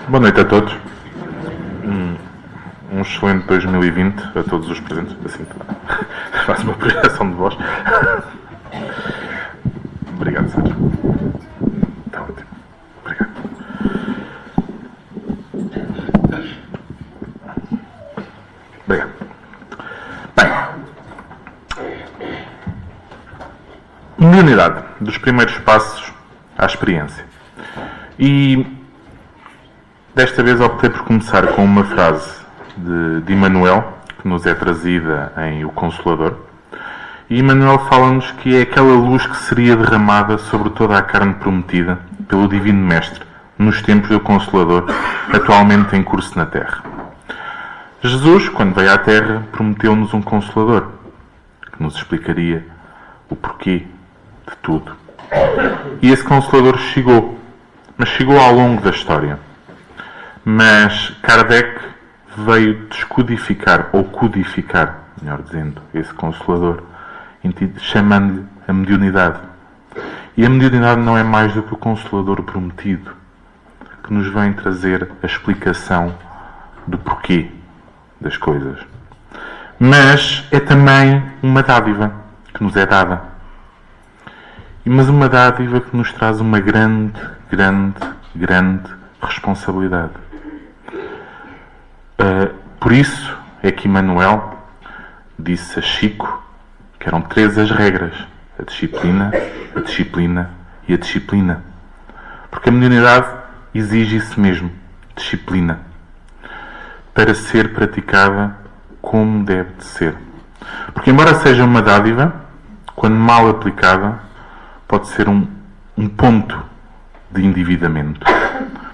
Boa noite a todos. Um excelente 2020 a todos os presentes. Assim, faço uma projeção de voz. Obrigado, Sérgio. Está ótimo. Obrigado. Obrigado. Bem, mediunidade, dos primeiros passos à experiência. E desta vez optei por começar com uma frase de Emmanuel, que nos é trazida em O Consolador. E Emmanuel fala-nos que é aquela luz que seria derramada sobre toda a carne prometida pelo Divino Mestre nos tempos do Consolador, atualmente em curso na Terra. Jesus, quando veio à Terra, prometeu-nos um Consolador, que nos explicaria o porquê de tudo. E esse Consolador chegou, mas chegou ao longo da história. Mas Kardec veio descodificar, ou codificar, melhor dizendo, esse Consolador, chamando-lhe a mediunidade. E a mediunidade não é mais do que o Consolador prometido, que nos vem trazer a explicação do porquê das coisas. Mas é também uma dádiva que nos é dada. Mas uma dádiva que nos traz uma grande responsabilidade. Por isso é que Emmanuel disse a Chico que eram 3 as regras: a disciplina, a disciplina e a disciplina. Porque a mediunidade exige isso mesmo, disciplina, para ser praticada como deve de ser. Porque embora seja uma dádiva, quando mal aplicada, pode ser um ponto de endividamento.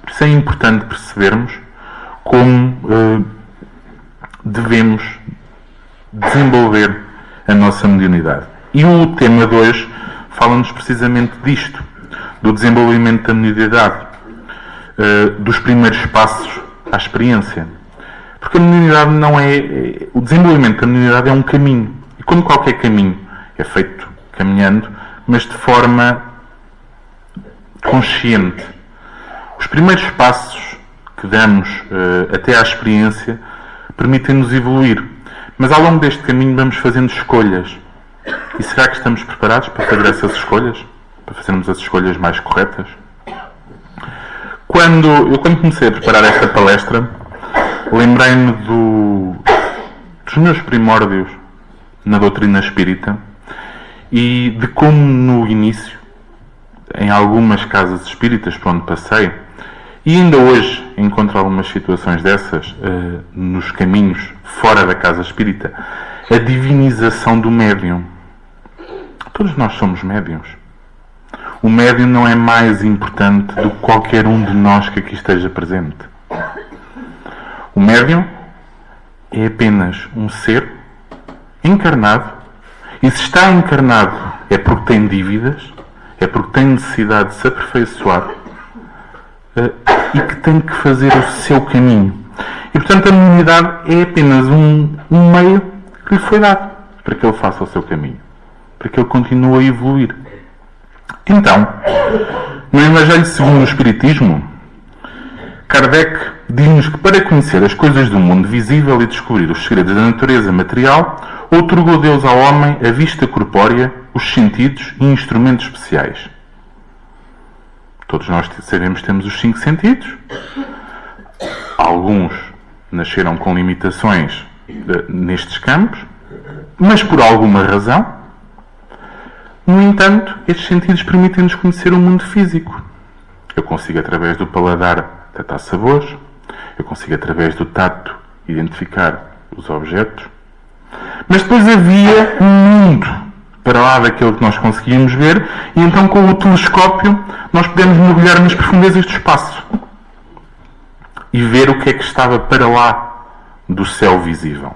Por isso é importante percebermos como devemos desenvolver a nossa mediunidade. E o tema de hoje fala-nos precisamente disto, do desenvolvimento da mediunidade, dos primeiros passos à experiência. Porque a mediunidade não é... O desenvolvimento da mediunidade é um caminho. E como qualquer caminho é feito caminhando, mas de forma consciente. Os primeiros passos que damos até à experiência permitem-nos evoluir. Mas ao longo deste caminho vamos fazendo escolhas. E será que estamos preparados para fazer essas escolhas? Para fazermos as escolhas mais corretas? Quando comecei a preparar esta palestra, lembrei-me dos meus primórdios na doutrina espírita e de como no início, em algumas casas espíritas por onde passei, e ainda hoje encontro algumas situações dessas nos caminhos fora da casa espírita, a divinização do médium. Todos nós somos médiums. O médium não é mais importante do que qualquer um de nós que aqui esteja presente. O médium é apenas um ser encarnado, e se está encarnado é porque tem dívidas, é porque tem necessidade de se aperfeiçoar e que tem que fazer o seu caminho. E portanto a mediunidade é apenas um meio que lhe foi dado para que ele faça o seu caminho, para que ele continue a evoluir. Então, no Evangelho segundo o Espiritismo, Kardec diz-nos que para conhecer as coisas do mundo visível e descobrir os segredos da natureza material, outorgou Deus ao homem a vista corpórea, os sentidos e instrumentos especiais. Todos nós sabemos que temos os 5 sentidos. Alguns nasceram com limitações nestes campos, mas por alguma razão. No entanto, estes sentidos permitem-nos conhecer o mundo físico. Eu consigo, através do paladar, detectar sabores. Eu consigo, através do tato, identificar os objetos. Mas depois havia um mundo para lá daquele que nós conseguíamos ver, e então com o telescópio nós podemos mergulhar nas profundezas do espaço e ver o que é que estava para lá do céu visível.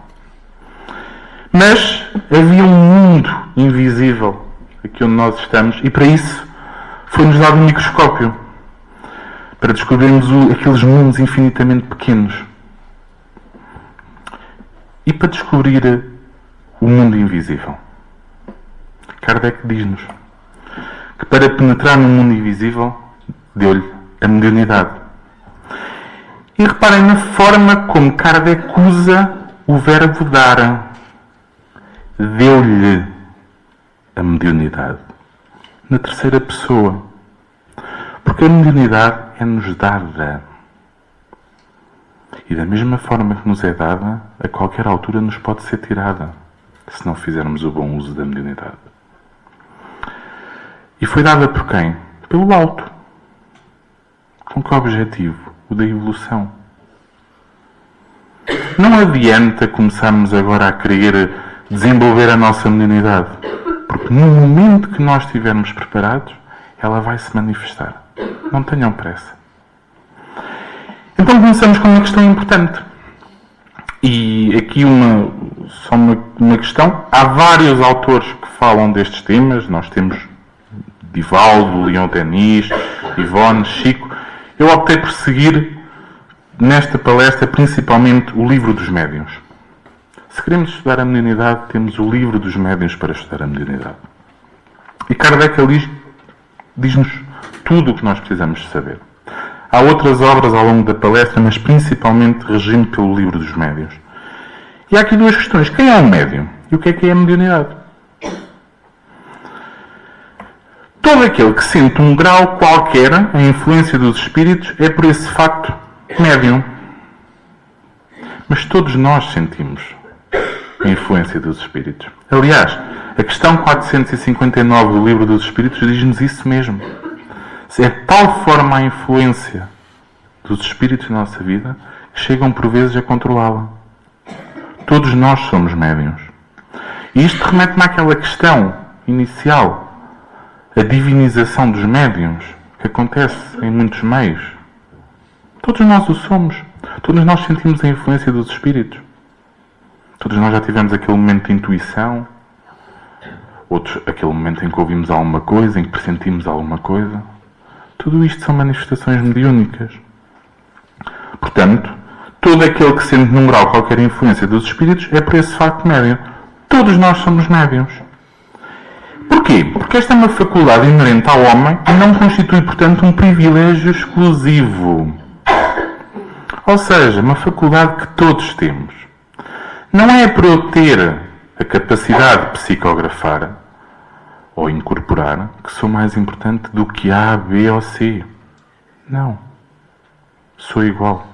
Mas havia um mundo invisível aqui onde nós estamos, e para isso foi-nos dado um microscópio para descobrirmos aqueles mundos infinitamente pequenos. E para descobrir o mundo invisível, Kardec diz-nos que para penetrar no mundo invisível deu-lhe a mediunidade. E reparem na forma como Kardec usa o verbo dar. Deu-lhe a mediunidade. Na terceira pessoa. Porque a mediunidade é-nos dada. E da mesma forma que nos é dada, a qualquer altura nos pode ser tirada, se não fizermos o bom uso da mediunidade. E foi dada por quem? Pelo alto. Com que objetivo? O da evolução. Não adianta começarmos agora a querer desenvolver a nossa mediunidade, porque no momento que nós estivermos preparados, ela vai se manifestar. Não tenham pressa. Então começamos com uma questão importante. E aqui só uma questão. Há vários autores que falam destes temas. Nós temos Divaldo, Leon Denis, Ivone, Chico. Eu optei por seguir nesta palestra principalmente o livro dos médiuns. Se queremos estudar a mediunidade, temos o livro dos médiuns para estudar a mediunidade. E Kardec ali diz-nos tudo o que nós precisamos saber. Há outras obras ao longo da palestra, mas principalmente regido pelo livro dos médiuns. E há aqui duas questões. Quem é um médium? E o que é a mediunidade? Todo aquele que sente um grau qualquer a influência dos espíritos é por esse facto médium. Mas todos nós sentimos a influência dos espíritos. Aliás, a questão 459 do livro dos espíritos diz-nos isso mesmo. É de tal forma a influência dos espíritos na nossa vida que chegam por vezes a controlá-la. Todos nós somos médiuns. E isto remete-me àquela questão inicial, a divinização dos médiuns, que acontece em muitos meios. Todos nós o somos. Todos nós sentimos a influência dos espíritos. Todos nós já tivemos aquele momento de intuição, outros aquele momento em que ouvimos alguma coisa, em que pressentimos alguma coisa. Tudo isto são manifestações mediúnicas. Portanto, todo aquele que sente num grau qualquer influência dos espíritos é por esse facto médium. Todos nós somos médiuns. Porquê? Porque esta é uma faculdade inerente ao homem e não constitui, portanto, um privilégio exclusivo. Ou seja, uma faculdade que todos temos. Não é por eu ter a capacidade de psicografar ou incorporar que sou mais importante do que A, B ou C. Não. Sou igual.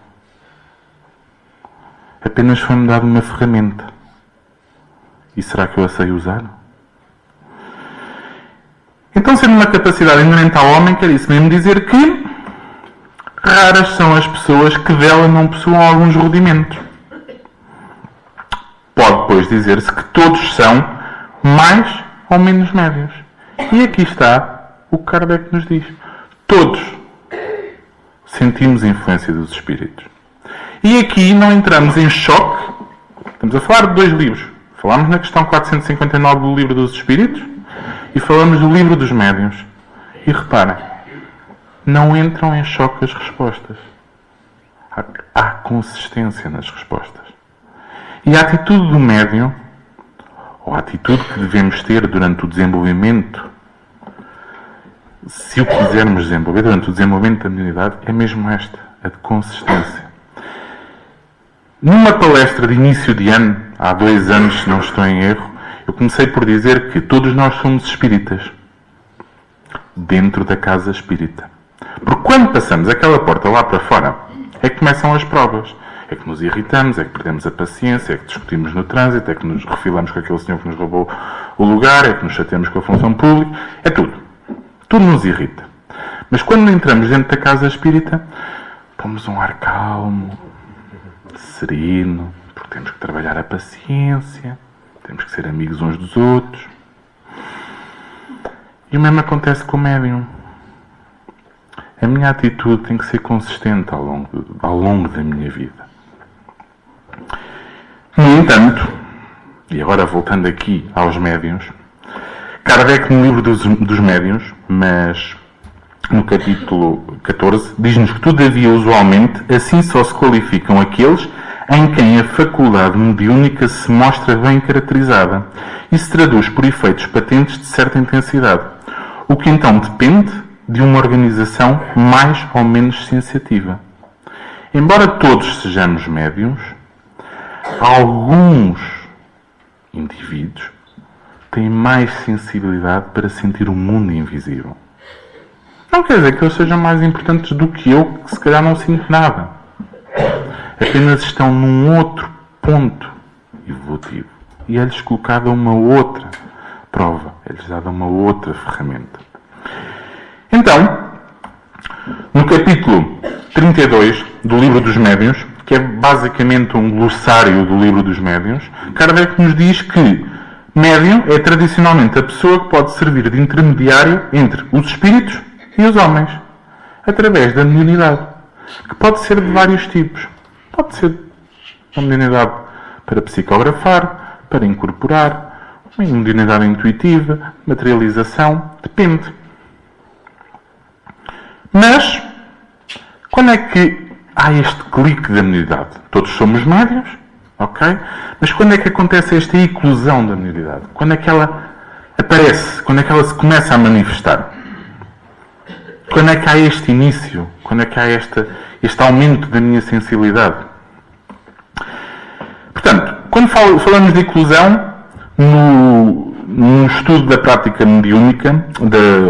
Apenas foi-me dada uma ferramenta. E será que eu a sei usar? Então, sendo uma capacidade inerente ao homem, quer isso mesmo dizer que raras são as pessoas que dela não possuam alguns rudimentos. Pode, pois, dizer-se que todos são mais ou menos médios. E aqui está o que Kardec nos diz. Todos sentimos a influência dos espíritos. E aqui não entramos em choque. Estamos a falar de dois livros. Falámos na questão 459 do livro dos espíritos e falamos do livro dos médiuns. E reparem, não entram em choque as respostas. Há consistência nas respostas. E a atitude do médium, ou a atitude que devemos ter durante o desenvolvimento, se o quisermos desenvolver durante o desenvolvimento da mediunidade, é mesmo esta, a de consistência. Numa palestra de início de ano, há 2 anos, se não estou em erro, eu comecei por dizer que todos nós somos espíritas, dentro da casa espírita. Porque quando passamos aquela porta lá para fora, é que começam as provas. É que nos irritamos, é que perdemos a paciência, é que discutimos no trânsito, é que nos refilamos com aquele senhor que nos roubou o lugar, é que nos chateamos com a função pública, é tudo. Tudo nos irrita. Mas quando entramos dentro da casa espírita, pomos um ar calmo, sereno, porque temos que trabalhar a paciência, temos que ser amigos uns dos outros. E o mesmo acontece com o médium. A minha atitude tem que ser consistente ao longo da minha vida. No entanto, e agora voltando aqui aos médiuns, Kardec no livro dos médiuns, mas no capítulo 14, diz-nos que todavia usualmente assim só se qualificam aqueles em quem a faculdade mediúnica se mostra bem caracterizada e se traduz por efeitos patentes de certa intensidade, o que então depende de uma organização mais ou menos sensitiva. embora todos sejamos médiums, alguns indivíduos têm mais sensibilidade para sentir o mundo invisível. Não quer dizer que eles sejam mais importantes do que eu, que se calhar não sinto nada. Apenas estão num outro ponto evolutivo. E é-lhes colocada uma outra prova. É-lhes dada uma outra ferramenta. Então, no capítulo 32 do Livro dos Médiuns, que é basicamente um glossário do Livro dos Médiuns, Kardec nos diz que médium é tradicionalmente a pessoa que pode servir de intermediário entre os espíritos e os homens, através da mediunidade, que pode ser de vários tipos. Pode ser uma mediunidade para psicografar, para incorporar, uma mediunidade intuitiva, materialização, depende. Mas, quando é que há este clique da mediunidade? Todos somos médiuns, ok? Mas quando é que acontece esta eclosão da mediunidade? Quando é que ela aparece? Quando é que ela se começa a manifestar? Quando é que há este início? Quando é que há este aumento da minha sensibilidade? Portanto, quando falamos de eclosão, no estudo da prática mediúnica,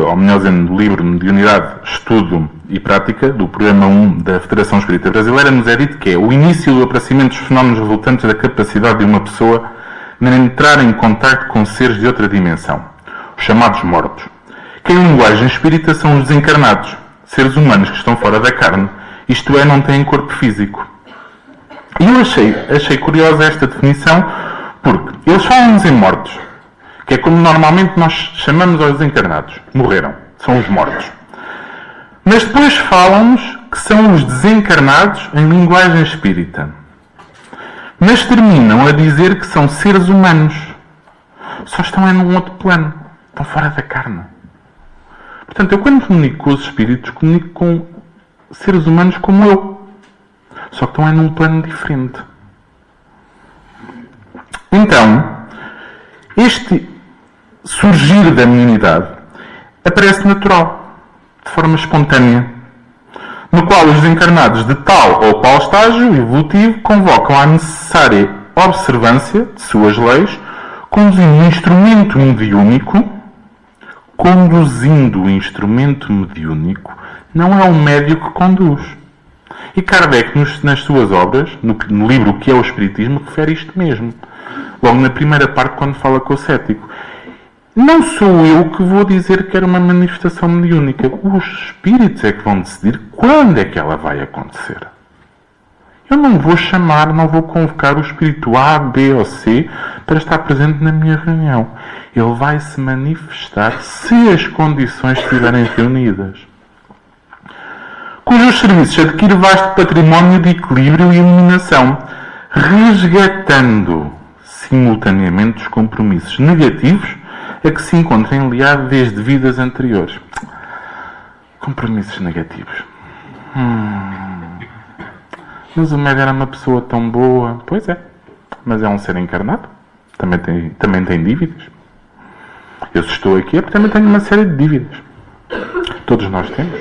ou melhor dizendo, do livro Mediunidade, Estudo e Prática, do programa 1 da Federação Espírita Brasileira, nos é dito que é o início do aparecimento dos fenómenos resultantes da capacidade de uma pessoa de entrar em contacto com seres de outra dimensão, os chamados mortos, que em linguagem espírita são os desencarnados, seres humanos que estão fora da carne, isto é, não têm corpo físico. E eu achei curiosa esta definição, porque eles falam-nos em mortos, que é como normalmente nós chamamos aos desencarnados. Morreram. São os mortos. Mas depois falam-nos que são os desencarnados em linguagem espírita. Mas terminam a dizer que são seres humanos. Só estão num outro plano. Estão fora da carne. Portanto, eu quando comunico com os espíritos, comunico com seres humanos como eu. Só que estão num plano diferente. Então, este surgir da mediunidade aparece natural, de forma espontânea, no qual os desencarnados de tal ou qual estágio evolutivo convocam a necessária observância de suas leis, conduzindo o instrumento mediúnico, não é o médio que conduz. E Kardec, nas suas obras, no livro O que é o Espiritismo, refere isto mesmo. Logo na primeira parte, quando fala com o cético. Não sou eu que vou dizer que era uma manifestação mediúnica. Os espíritos é que vão decidir quando é que ela vai acontecer. Eu não vou não vou convocar o espírito A, B ou C para estar presente na minha reunião. Ele vai se manifestar se as condições estiverem reunidas. Cujos serviços adquire vasto património de equilíbrio e iluminação, resgatando simultaneamente os compromissos negativos a que se encontrem liados desde vidas anteriores. Compromissos negativos. Mas o médium era uma pessoa tão boa. Pois é. Mas é um ser encarnado. Também tem dívidas. Eu se estou aqui é porque também tenho uma série de dívidas. Todos nós temos.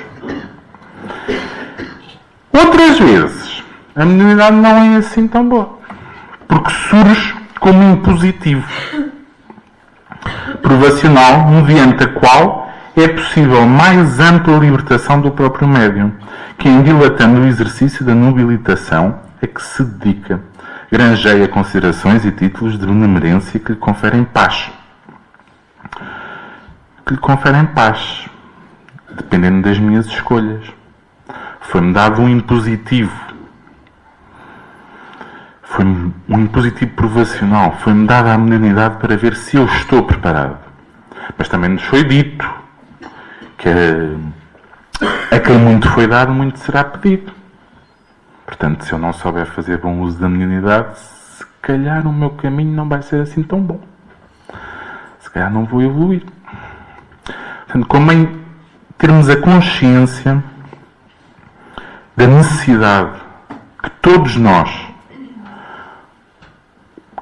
Outras vezes, a mediunidade não é assim tão boa. Porque surge como impositivo. Provacional, mediante a qual é possível mais ampla libertação do próprio médium, que em dilatando o exercício da nobilitação a que se dedica, granjeia considerações e títulos de benemerência que lhe conferem paz. Dependendo das minhas escolhas. Foi-me dado um impositivo. Foi um impositivo provacional. Foi-me dada a mediunidade para ver se eu estou preparado. Mas também nos foi dito que a quem muito foi dado, muito será pedido. Portanto, se eu não souber fazer bom uso da mediunidade, se calhar o meu caminho não vai ser assim tão bom. Se calhar não vou evoluir. Portanto, convém termos a consciência da necessidade que todos nós,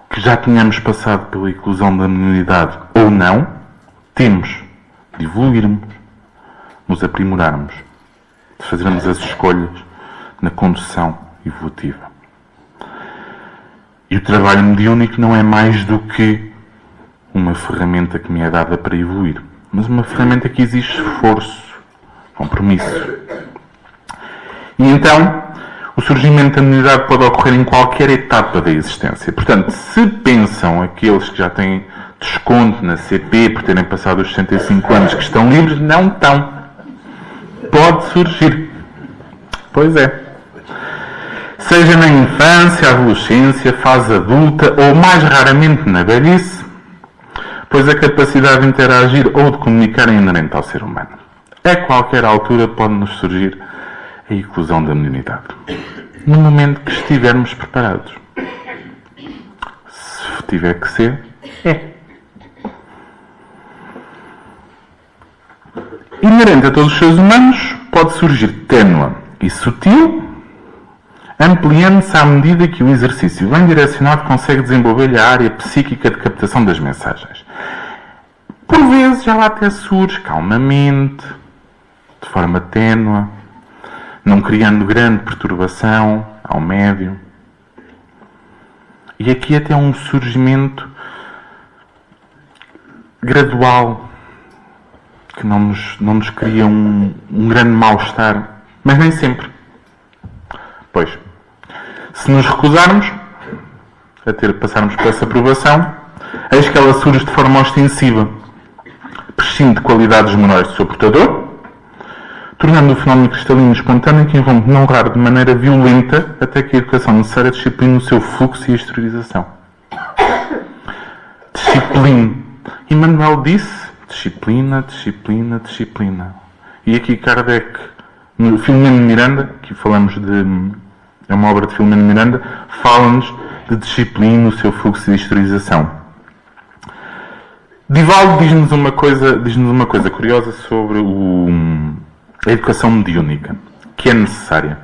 que já tenhamos passado pela eclosão da mediunidade ou não, temos de evoluirmos, nos aprimorarmos, de fazermos as escolhas na condução evolutiva. E o trabalho mediúnico não é mais do que uma ferramenta que me é dada para evoluir, mas uma ferramenta que exige esforço, compromisso. E então, o surgimento da mediunidade pode ocorrer em qualquer etapa da existência. Portanto, se pensam aqueles que já têm desconto na CP por terem passado os 65 anos que estão livres, não estão. Pode surgir. Pois é. Seja na infância, adolescência, fase adulta ou mais raramente na velhice, pois a capacidade de interagir ou de comunicar é inerente ao ser humano. A qualquer altura pode-nos surgir a eclosão da mediunidade, no momento que estivermos preparados. Se tiver que ser, é. Inerente a todos os seres humanos, pode surgir ténue e sutil, ampliando-se à medida que o exercício bem direcionado consegue desenvolver a área psíquica de captação das mensagens. Por vezes ela até surge calmamente, de forma ténue, não criando grande perturbação ao médium. E aqui até um surgimento gradual, que não nos cria um grande mal-estar, mas nem sempre. Pois, se nos recusarmos a passarmos por essa provação, eis que ela surge de forma ostensiva, prescinde de qualidades morais do seu portador, tornando o fenómeno cristalino espontâneo que irrompe não raro de maneira violenta até que a educação necessária discipline o seu fluxo e exteriorização. Discipline. Emmanuel disse disciplina, disciplina, disciplina. E aqui Kardec, no Filomeno Miranda, que falamos de... é uma obra de Filomeno Miranda, fala-nos de disciplina, o seu fluxo e exteriorização. Divaldo diz-nos uma coisa curiosa sobre a educação mediúnica, que é necessária.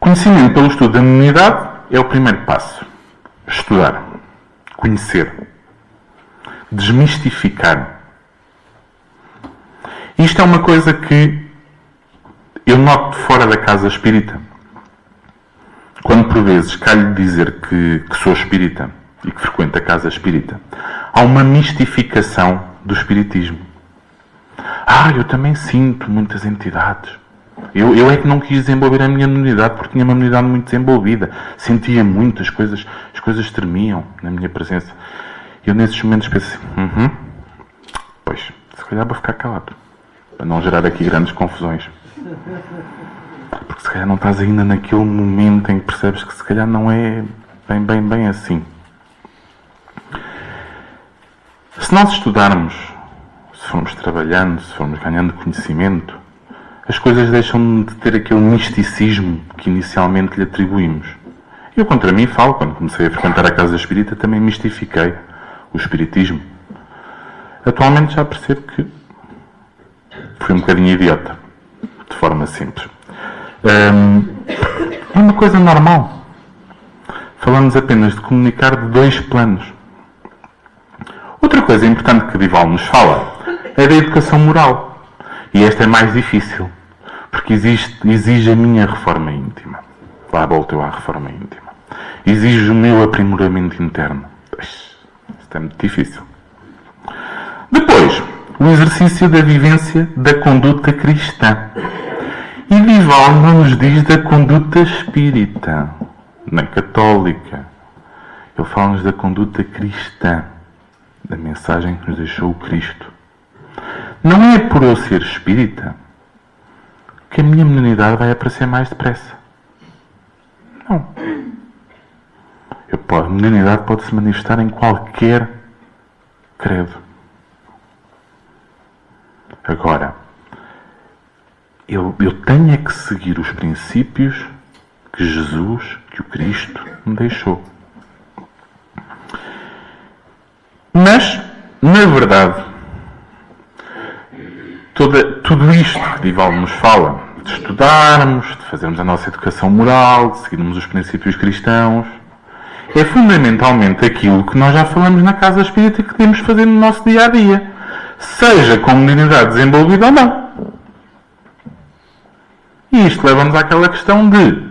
Conhecimento pelo estudo da mediunidade é o primeiro passo. Estudar, conhecer, desmistificar. Isto é uma coisa que eu noto fora da casa espírita. Quando por vezes calho dizer que sou espírita e que frequento a casa espírita, há uma mistificação do espiritismo. Eu também sinto muitas entidades. Eu é que não quis desenvolver a minha mediunidade porque tinha uma mediunidade muito desenvolvida. Sentia muito, as coisas tremiam na minha presença. Eu nesses momentos penso assim, pois, se calhar vou ficar calado, para não gerar aqui grandes confusões. Porque se calhar não estás ainda naquele momento em que percebes que se calhar não é bem assim. Se nós estudarmos, se formos trabalhando, se formos ganhando conhecimento, as coisas deixam de ter aquele misticismo que inicialmente lhe atribuímos. Eu contra mim falo, quando comecei a frequentar a casa espírita, também mistifiquei o espiritismo. Atualmente já percebo que fui um bocadinho idiota, de forma simples. É uma coisa normal. Falamos apenas de comunicar de dois planos. Outra coisa importante que Divaldo nos fala é da educação moral. E esta é mais difícil, porque exige a minha reforma íntima. Lá volto eu à reforma íntima. Exige o meu aprimoramento interno. Isto é muito difícil. Depois, o exercício da vivência da conduta cristã. E Divaldo não nos diz da conduta espírita, nem católica. Ele fala-nos da conduta cristã, da mensagem que nos deixou o Cristo. Não é por eu ser espírita que a minha mediunidade vai aparecer mais depressa. Não. A mediunidade pode se manifestar em qualquer credo. Agora, eu tenho é que seguir os princípios que Jesus, que o Cristo me deixou. Mas, na verdade, tudo isto que Divaldo nos fala, de estudarmos, de fazermos a nossa educação moral, de seguirmos os princípios cristãos, é fundamentalmente aquilo que nós já falamos na casa espírita que devemos fazer no nosso dia-a-dia, seja com mediunidade desenvolvida ou não. E isto leva-nos àquela questão de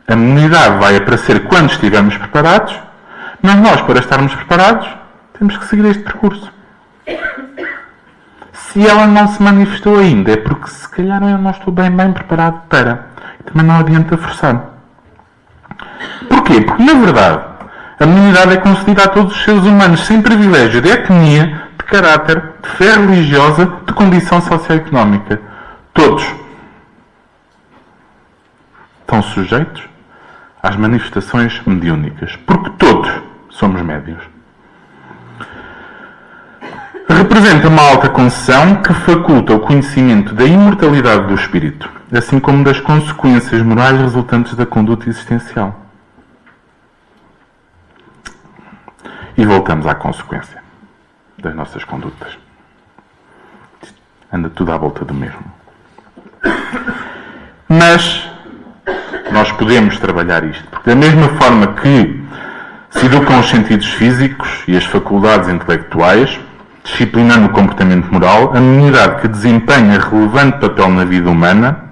a mediunidade vai aparecer quando estivermos preparados, mas nós, para estarmos preparados, temos que seguir este percurso. Se ela não se manifestou ainda, é porque se calhar eu não estou bem preparado para. Também não adianta forçar. Porquê? Porque, na verdade, a mediunidade é concedida a todos os seres humanos sem privilégio de etnia, de caráter, de fé religiosa, de condição socioeconómica. Todos estão sujeitos às manifestações mediúnicas. Porque todos somos médiuns. Representa uma alta concessão que faculta o conhecimento da imortalidade do espírito, assim como das consequências morais resultantes da conduta existencial. E voltamos à consequência das nossas condutas. Anda tudo à volta do mesmo. Mas nós podemos trabalhar isto, porque da mesma forma que se educam os sentidos físicos e as faculdades intelectuais, disciplinando o comportamento moral, a mediunidade que desempenha relevante papel na vida humana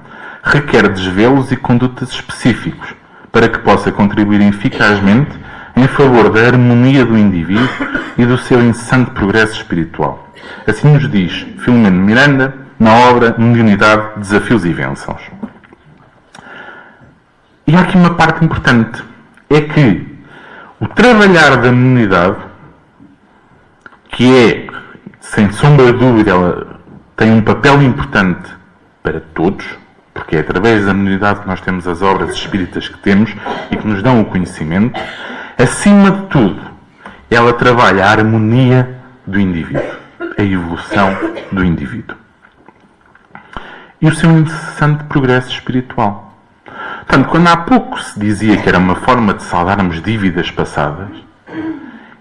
requer desvelos e condutas específicos para que possa contribuir eficazmente em favor da harmonia do indivíduo e do seu incessante progresso espiritual. Assim nos diz Filomeno Miranda na obra Mediunidade, Desafios e Bênçãos. E há aqui uma parte importante, é que o trabalhar da mediunidade, que é, sem sombra de dúvida, ela tem um papel importante para todos, porque é através da mediunidade que nós temos as obras espíritas que temos e que nos dão o conhecimento. Acima de tudo, ela trabalha a harmonia do indivíduo, a evolução do indivíduo e o seu incessante progresso espiritual. Portanto, quando há pouco se dizia que era uma forma de saldarmos dívidas passadas,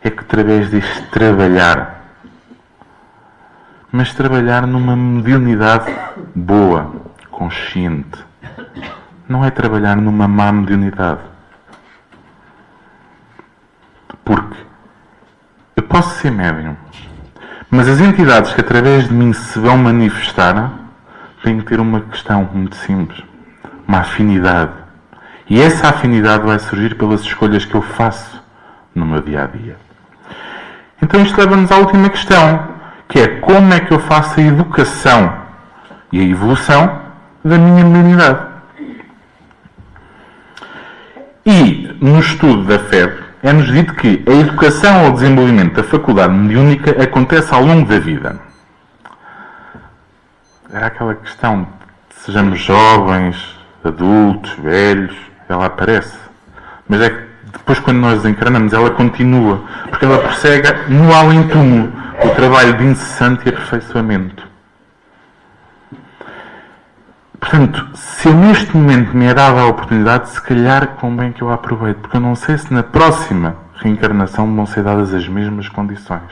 é que através deste trabalhar, mas trabalhar numa mediunidade boa, consciente, não é trabalhar numa má mediunidade. Porque eu posso ser médium, mas as entidades que através de mim se vão manifestar têm que ter uma questão muito simples, uma afinidade. E essa afinidade vai surgir pelas escolhas que eu faço no meu dia-a-dia. Então isto leva-nos à última questão, que é como é que eu faço a educação e a evolução da minha mediunidade. E no estudo da FEB é-nos dito que a educação ou desenvolvimento da faculdade mediúnica acontece ao longo da vida. Era aquela questão de sejamos jovens, adultos, velhos, ela aparece. Mas é que depois, quando nós desencarnamos, ela continua, porque ela prossegue no além-túmulo o trabalho de incessante aperfeiçoamento. Portanto, se eu neste momento me é dada a oportunidade, se calhar convém que eu a aproveite, porque eu não sei se na próxima reencarnação vão ser dadas as mesmas condições.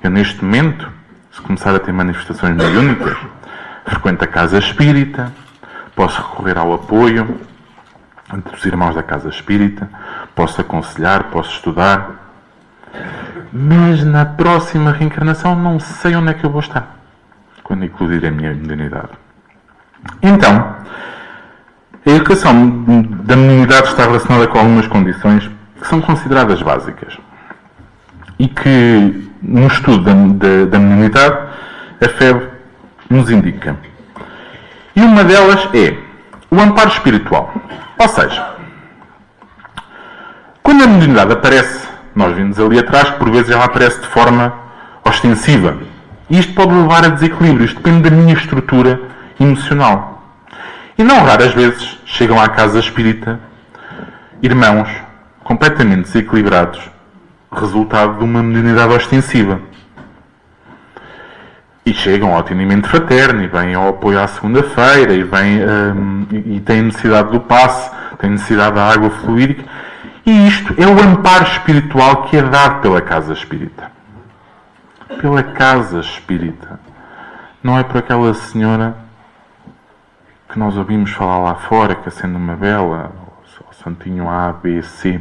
Eu neste momento, se começar a ter manifestações mediúnicas, frequento a casa espírita, posso recorrer ao apoio dos irmãos da casa espírita, posso aconselhar, posso estudar, mas na próxima reencarnação não sei onde é que eu vou estar, quando incluir a minha mediunidade. Então, a educação da mediunidade está relacionada com algumas condições que são consideradas básicas e que, no estudo da mediunidade, a FEB nos indica. E uma delas é o amparo espiritual. Ou seja, quando a mediunidade aparece, nós vimos ali atrás que por vezes ela aparece de forma ostensiva. E isto pode levar a desequilíbrios, depende da minha estrutura emocional. E não raras vezes chegam à casa espírita irmãos completamente desequilibrados, resultado de uma mediunidade ostensiva. E chegam ao atendimento fraterno, e vêm ao apoio à segunda-feira, e têm necessidade do passe, têm necessidade da água fluídica. E isto é o amparo espiritual que é dado pela casa espírita. Pela casa espírita. Não é por aquela senhora que nós ouvimos falar lá fora, que acende uma vela, o santinho A, B, C.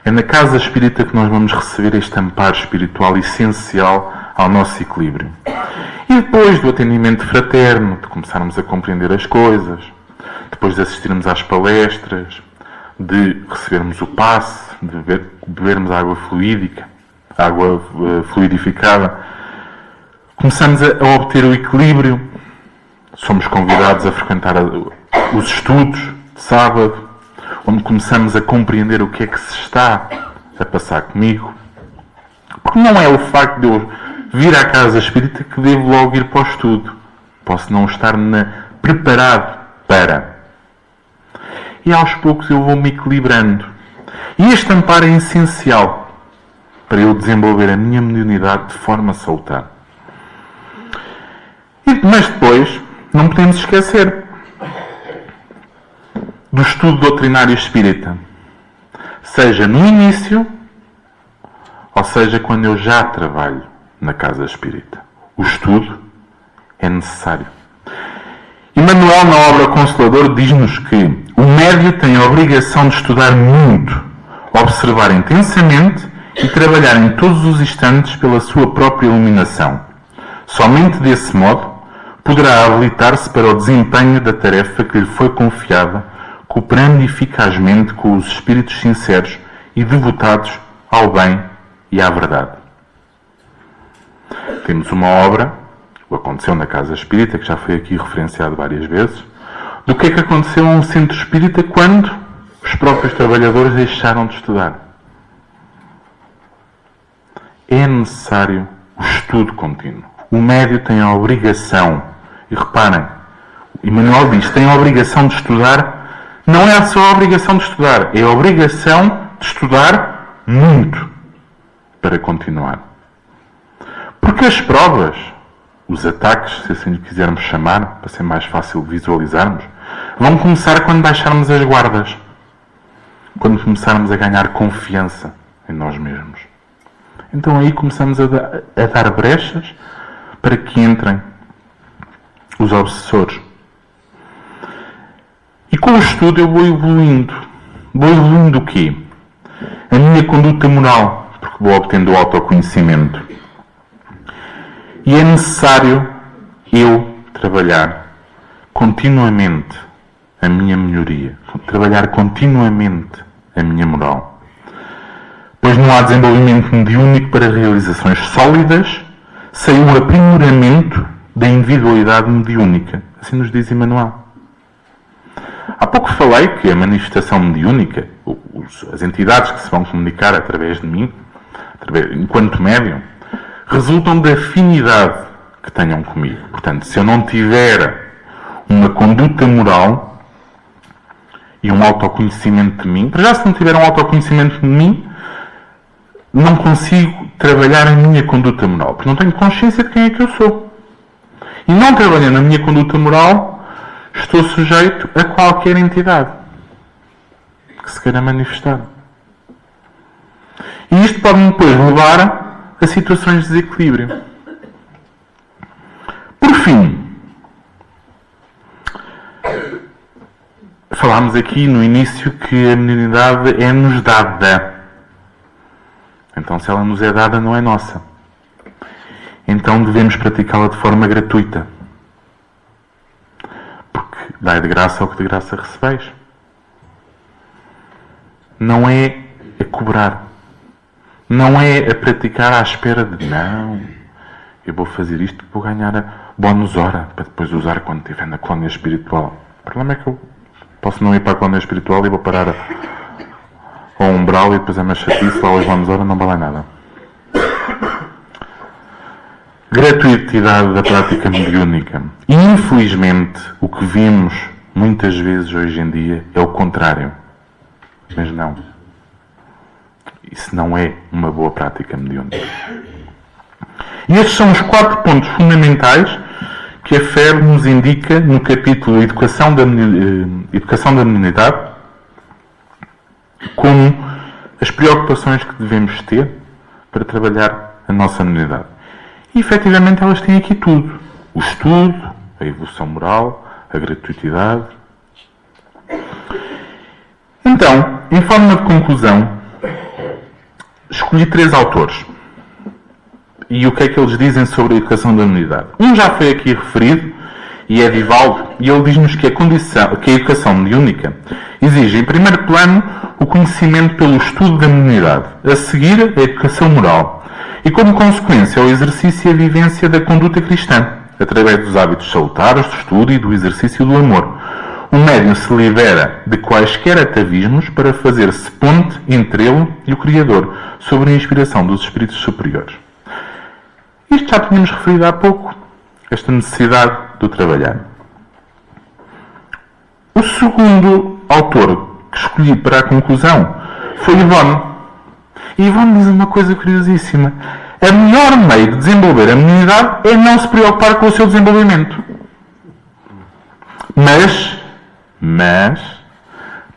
É na casa espírita que nós vamos receber este amparo espiritual essencial ao nosso equilíbrio. E depois do atendimento fraterno, de começarmos a compreender as coisas, depois de assistirmos às palestras, de recebermos o passe, de bebermos água fluídica, água fluidificada, começamos a obter o equilíbrio, somos convidados a frequentar os estudos de sábado, onde começamos a compreender o que é que se está a passar comigo. Porque não é o facto de eu vir à casa espírita que devo logo ir para o estudo. Posso não estar preparado para. E aos poucos eu vou-me equilibrando. E este amparo é essencial para eu desenvolver a minha mediunidade de forma salutar. Mas depois, não podemos esquecer do estudo doutrinário espírita. Seja no início, ou seja quando eu já trabalho na casa espírita. O estudo é necessário. Emmanuel, na obra Consolador, diz-nos que o médio tem a obrigação de estudar muito, observar intensamente e trabalhar em todos os instantes pela sua própria iluminação. Somente desse modo poderá habilitar-se para o desempenho da tarefa que lhe foi confiada, cooperando eficazmente com os espíritos sinceros e devotados ao bem e à verdade. Temos uma obra, o Aconteceu na Casa Espírita, que já foi aqui referenciado várias vezes, do que é que aconteceu a um centro espírita quando os próprios trabalhadores deixaram de estudar. É necessário o estudo contínuo. O médio tem a obrigação, e reparem, Emmanuel diz, tem a obrigação de estudar, não é só a obrigação de estudar, é a obrigação de estudar muito para continuar. Porque as provas, os ataques, se assim lhe quisermos chamar, para ser mais fácil visualizarmos, vão começar quando baixarmos as guardas. Quando começarmos a ganhar confiança em nós mesmos. Então aí começamos a dar brechas para que entrem os obsessores. E com o estudo eu vou evoluindo. Vou evoluindo o quê? A minha conduta moral, porque vou obtendo o autoconhecimento. E é necessário eu trabalhar continuamente a minha melhoria, trabalhar continuamente a minha moral. Pois não há desenvolvimento mediúnico para realizações sólidas sem o aprimoramento da individualidade mediúnica. Assim nos diz Emmanuel. Há pouco falei que a manifestação mediúnica, as entidades que se vão comunicar através de mim, enquanto médium, resultam da afinidade que tenham comigo. Portanto, se eu não tiver uma conduta moral e um autoconhecimento de mim, para já se não tiver um autoconhecimento de mim, não consigo trabalhar a minha conduta moral, porque não tenho consciência de quem é que eu sou. E não trabalhando a minha conduta moral, estou sujeito a qualquer entidade que se queira manifestar. E isto pode-me depois levar a situações de desequilíbrio. Por fim, falámos aqui no início que a mediunidade é-nos dada. Então, se ela nos é dada, não é nossa. Então, devemos praticá-la de forma gratuita. Porque dai de graça ao que de graça recebeis. Não é a cobrar. Não é a praticar à espera de, não, eu vou fazer isto porque vou ganhar bónus hora para depois usar quando estiver na colónia espiritual. O problema é que eu posso não ir para a colónia espiritual e vou parar ao umbral e depois é mais chatice, lá os bónus hora não valem nada. Gratuitidade da prática mediúnica. E infelizmente o que vimos muitas vezes hoje em dia é o contrário. Mas não. Isso não é uma boa prática mediúnica. E estes são os 4 pontos fundamentais que a FEB nos indica no capítulo Educação da Mediunidade, como as preocupações que devemos ter para trabalhar a nossa mediunidade. E efetivamente elas têm aqui tudo. O estudo, a evolução moral, a gratuitidade. Então, em forma de conclusão, escolhi 3 autores. e o que é que eles dizem sobre a educação da mediunidade. Um já foi aqui referido, e é Divaldo, e ele diz-nos que a educação mediúnica exige, em primeiro plano, o conhecimento pelo estudo da mediunidade, a seguir, a educação moral, e como consequência, o exercício e a vivência da conduta cristã, através dos hábitos salutares, do estudo e do exercício do amor. O médium se libera de quaisquer atavismos para fazer-se ponte entre ele e o Criador, sob a inspiração dos espíritos superiores. Isto já tínhamos referido há pouco, esta necessidade do trabalhar. O segundo autor que escolhi para a conclusão foi Ivone. E Ivone diz uma coisa curiosíssima. A melhor meio de desenvolver a mediunidade é não se preocupar com o seu desenvolvimento. Mas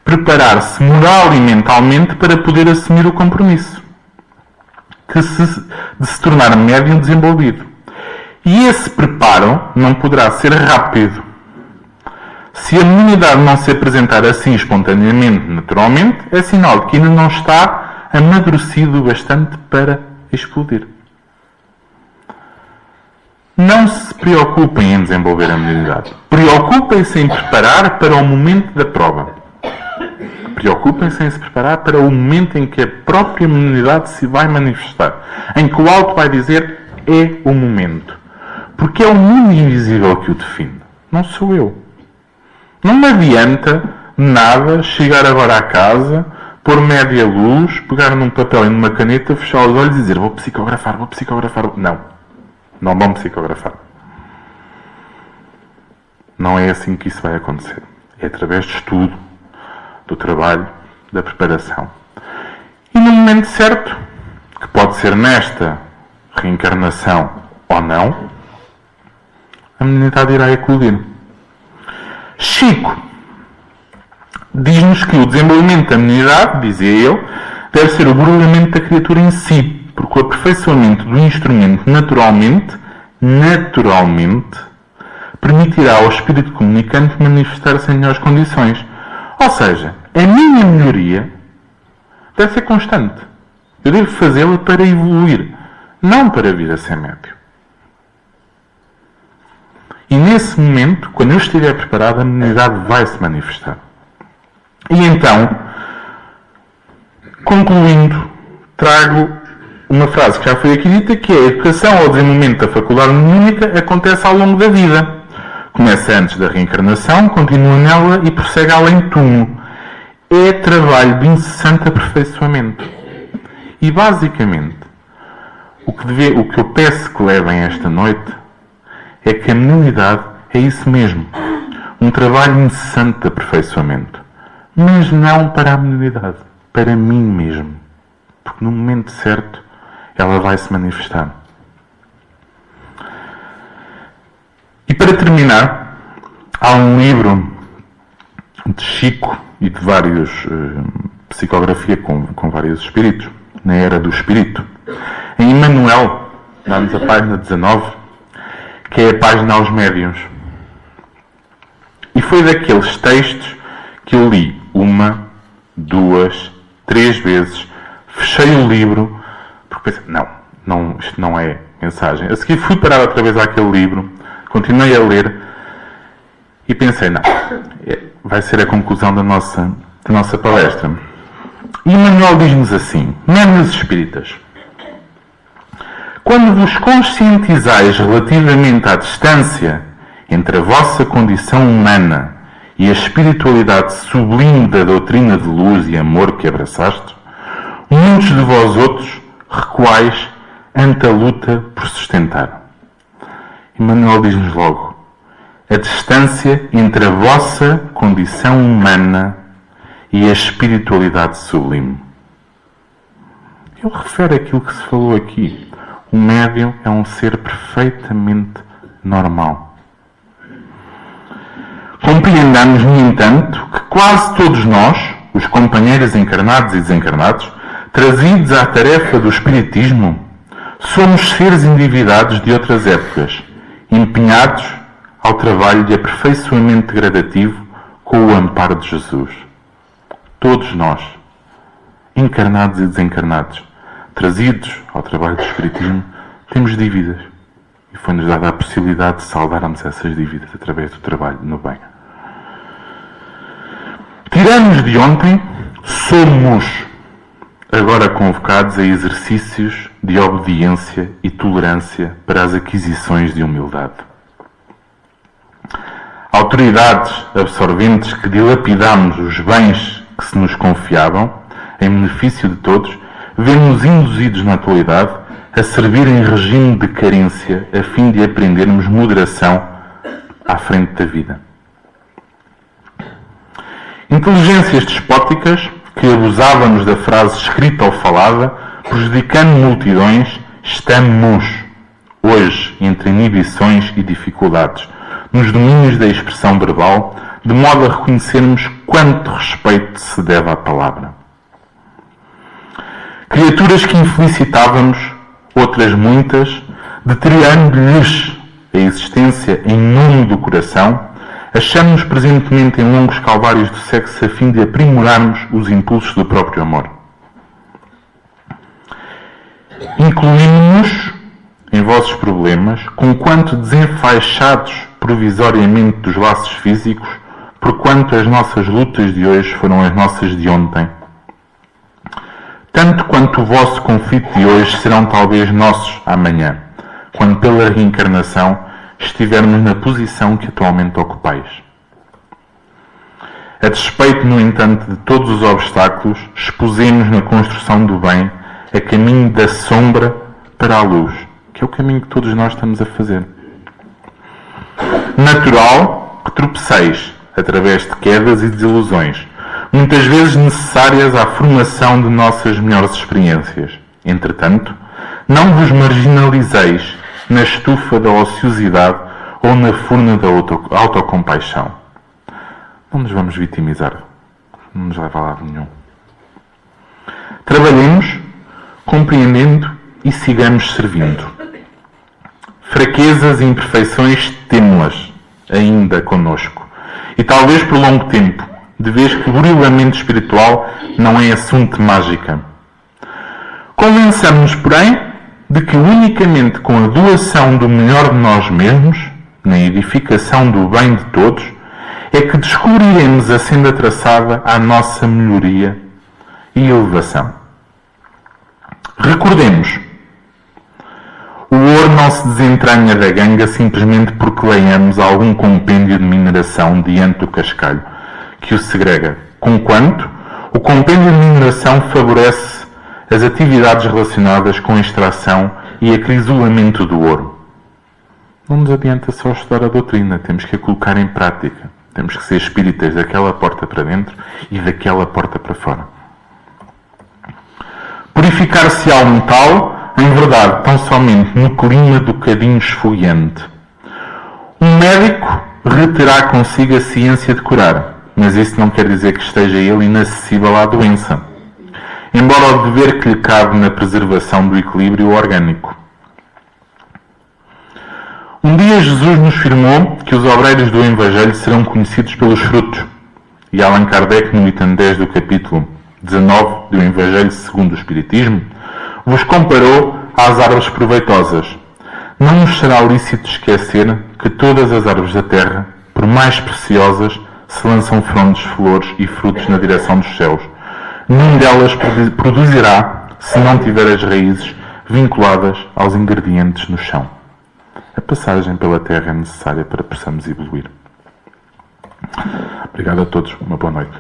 preparar-se moral e mentalmente para poder assumir o compromisso de se tornar médium desenvolvido. E esse preparo não poderá ser rápido. Se a mediunidade não se apresentar assim espontaneamente, naturalmente, é sinal de que ainda não está amadurecido bastante para explodir. Não se preocupem em desenvolver a mediunidade. Preocupem-se em preparar para o momento da prova. Preocupem-se em se preparar para o momento em que a própria mediunidade se vai manifestar. Em que o alto vai dizer, é o momento. Porque é o mundo invisível que o define. Não sou eu. Não me adianta nada chegar agora à casa, pôr média luz, pegar num papel e numa caneta, fechar os olhos e dizer, vou psicografar. Não vão psicografar. Não é assim que isso vai acontecer. É através de estudo, do trabalho, da preparação. E no momento certo, que pode ser nesta reencarnação ou não, a mediunidade irá eclodir. Chico diz-nos que o desenvolvimento da mediunidade, dizia ele, deve ser o burlamento da criatura em si, porque o aperfeiçoamento do instrumento naturalmente, permitirá ao espírito comunicante manifestar-se em melhores condições. Ou seja, a minha melhoria deve ser constante. Eu devo fazê-la para evoluir, não para vir a ser médio. E nesse momento, quando eu estiver preparado, a mediunidade vai se manifestar. E então, concluindo, trago uma frase que já foi aqui dita, que é: a educação ao desenvolvimento da faculdade mediúnica acontece ao longo da vida. Começa antes da reencarnação, continua nela e prossegue além túmulo. É trabalho de incessante aperfeiçoamento. E basicamente, o que eu peço que levem esta noite é que a mediunidade é isso mesmo. Um trabalho incessante de aperfeiçoamento. Mas não para a mediunidade, para mim mesmo. Porque no momento certo ela vai se manifestar. E para terminar, há um livro de Chico e de vários psicografia com vários espíritos, na Era do Espírito. Em Emmanuel, dá-nos a página 19, que é a página aos médiuns. E foi daqueles textos que eu li 1, 2, 3 vezes, fechei o livro, porque pensei, não, isto não é mensagem. A seguir fui parar outra vez àquele livro, continuei a ler e pensei, vai ser a conclusão da nossa palestra. E Emmanuel diz-nos assim: médiuns espíritas, quando vos conscientizais relativamente à distância entre a vossa condição humana e a espiritualidade sublime da doutrina de luz e amor que abraçaste, muitos de vós outros recuais ante a luta por sustentar. Emmanuel diz-nos logo: a distância entre a vossa condição humana e a espiritualidade sublime. Ele refere aquilo que se falou aqui. O médium é um ser perfeitamente normal. Compreendamos, no entanto, que quase todos nós, os companheiros encarnados e desencarnados, trazidos à tarefa do espiritismo, somos seres endividados de outras épocas, empenhados ao trabalho de aperfeiçoamento gradativo com o amparo de Jesus. Todos nós, encarnados e desencarnados, trazidos ao trabalho do espiritismo, Temos dívidas. E foi-nos dada a possibilidade de saldarmos essas dívidas através do trabalho no bem. Tiramos de ontem, somos agora convocados a exercícios de obediência e tolerância para as aquisições de humildade. Autoridades absorventes que dilapidamos os bens que se nos confiavam, em benefício de todos, vemos-nos induzidos na atualidade a servir em regime de carência a fim de aprendermos moderação à frente da vida. Inteligências despóticas que abusavam-nos da frase escrita ou falada, prejudicando multidões, estamos hoje entre inibições e dificuldades, nos domínios da expressão verbal, de modo a reconhecermos quanto respeito se deve à palavra. Criaturas que infelicitávamos, outras muitas, deteriorando-lhes a existência em nome do coração, achamos-nos presentemente em longos calvários do sexo a fim de aprimorarmos os impulsos do próprio amor. Incluímos-nos em vossos problemas, conquanto desenfaixados provisoriamente dos laços físicos, porquanto as nossas lutas de hoje foram as nossas de ontem. Tanto quanto o vosso conflito de hoje serão talvez nossos amanhã, quando pela reencarnação estivermos na posição que atualmente ocupais. A despeito, no entanto, de todos os obstáculos, expusemos na construção do bem a caminho da sombra para a luz, que é o caminho que todos nós estamos a fazer. Natural que tropeceis através de quedas e desilusões, muitas vezes necessárias à formação de nossas melhores experiências. Entretanto, não vos marginalizeis na estufa da ociosidade ou na furna da autocompaixão. Não nos vamos vitimizar. Não nos leva a lado nenhum. Trabalhemos, compreendendo e sigamos servindo. Fraquezas e imperfeições temo-las ainda conosco. E talvez por longo tempo, de vez que o burilamento espiritual não é assunto de mágica. Convençamos-nos, porém, de que unicamente com a doação do melhor de nós mesmos, na edificação do bem de todos, é que descobriremos a senda traçada à nossa melhoria e elevação. Recordemos, o ouro não se desentranha da ganga simplesmente porque leiamos algum compêndio de mineração diante do cascalho que o segrega, conquanto o compêndio de mineração favorece as atividades relacionadas com a extração e acrisolamento do ouro. Não nos adianta só estudar a doutrina, temos que a colocar em prática. Temos que ser espíritas daquela porta para dentro e daquela porta para fora. Purificar-se-á o metal, em verdade, tão somente no clima do cadinho esfogueante. Um médico reterá consigo a ciência de curar, mas isso não quer dizer que esteja ele inacessível à doença, embora o dever que lhe cabe na preservação do equilíbrio orgânico. Um dia Jesus nos afirmou que os obreiros do Evangelho serão conhecidos pelos frutos, e Allan Kardec, no item 10 do capítulo 19 do Evangelho segundo o Espiritismo, vos comparou às árvores proveitosas. Não nos será lícito esquecer que todas as árvores da terra, por mais preciosas, se lançam frondes, flores e frutos na direção dos céus. Nenhuma delas produzirá se não tiver as raízes vinculadas aos ingredientes no chão. A passagem pela terra é necessária para que possamos evoluir. Obrigado a todos. Uma boa noite.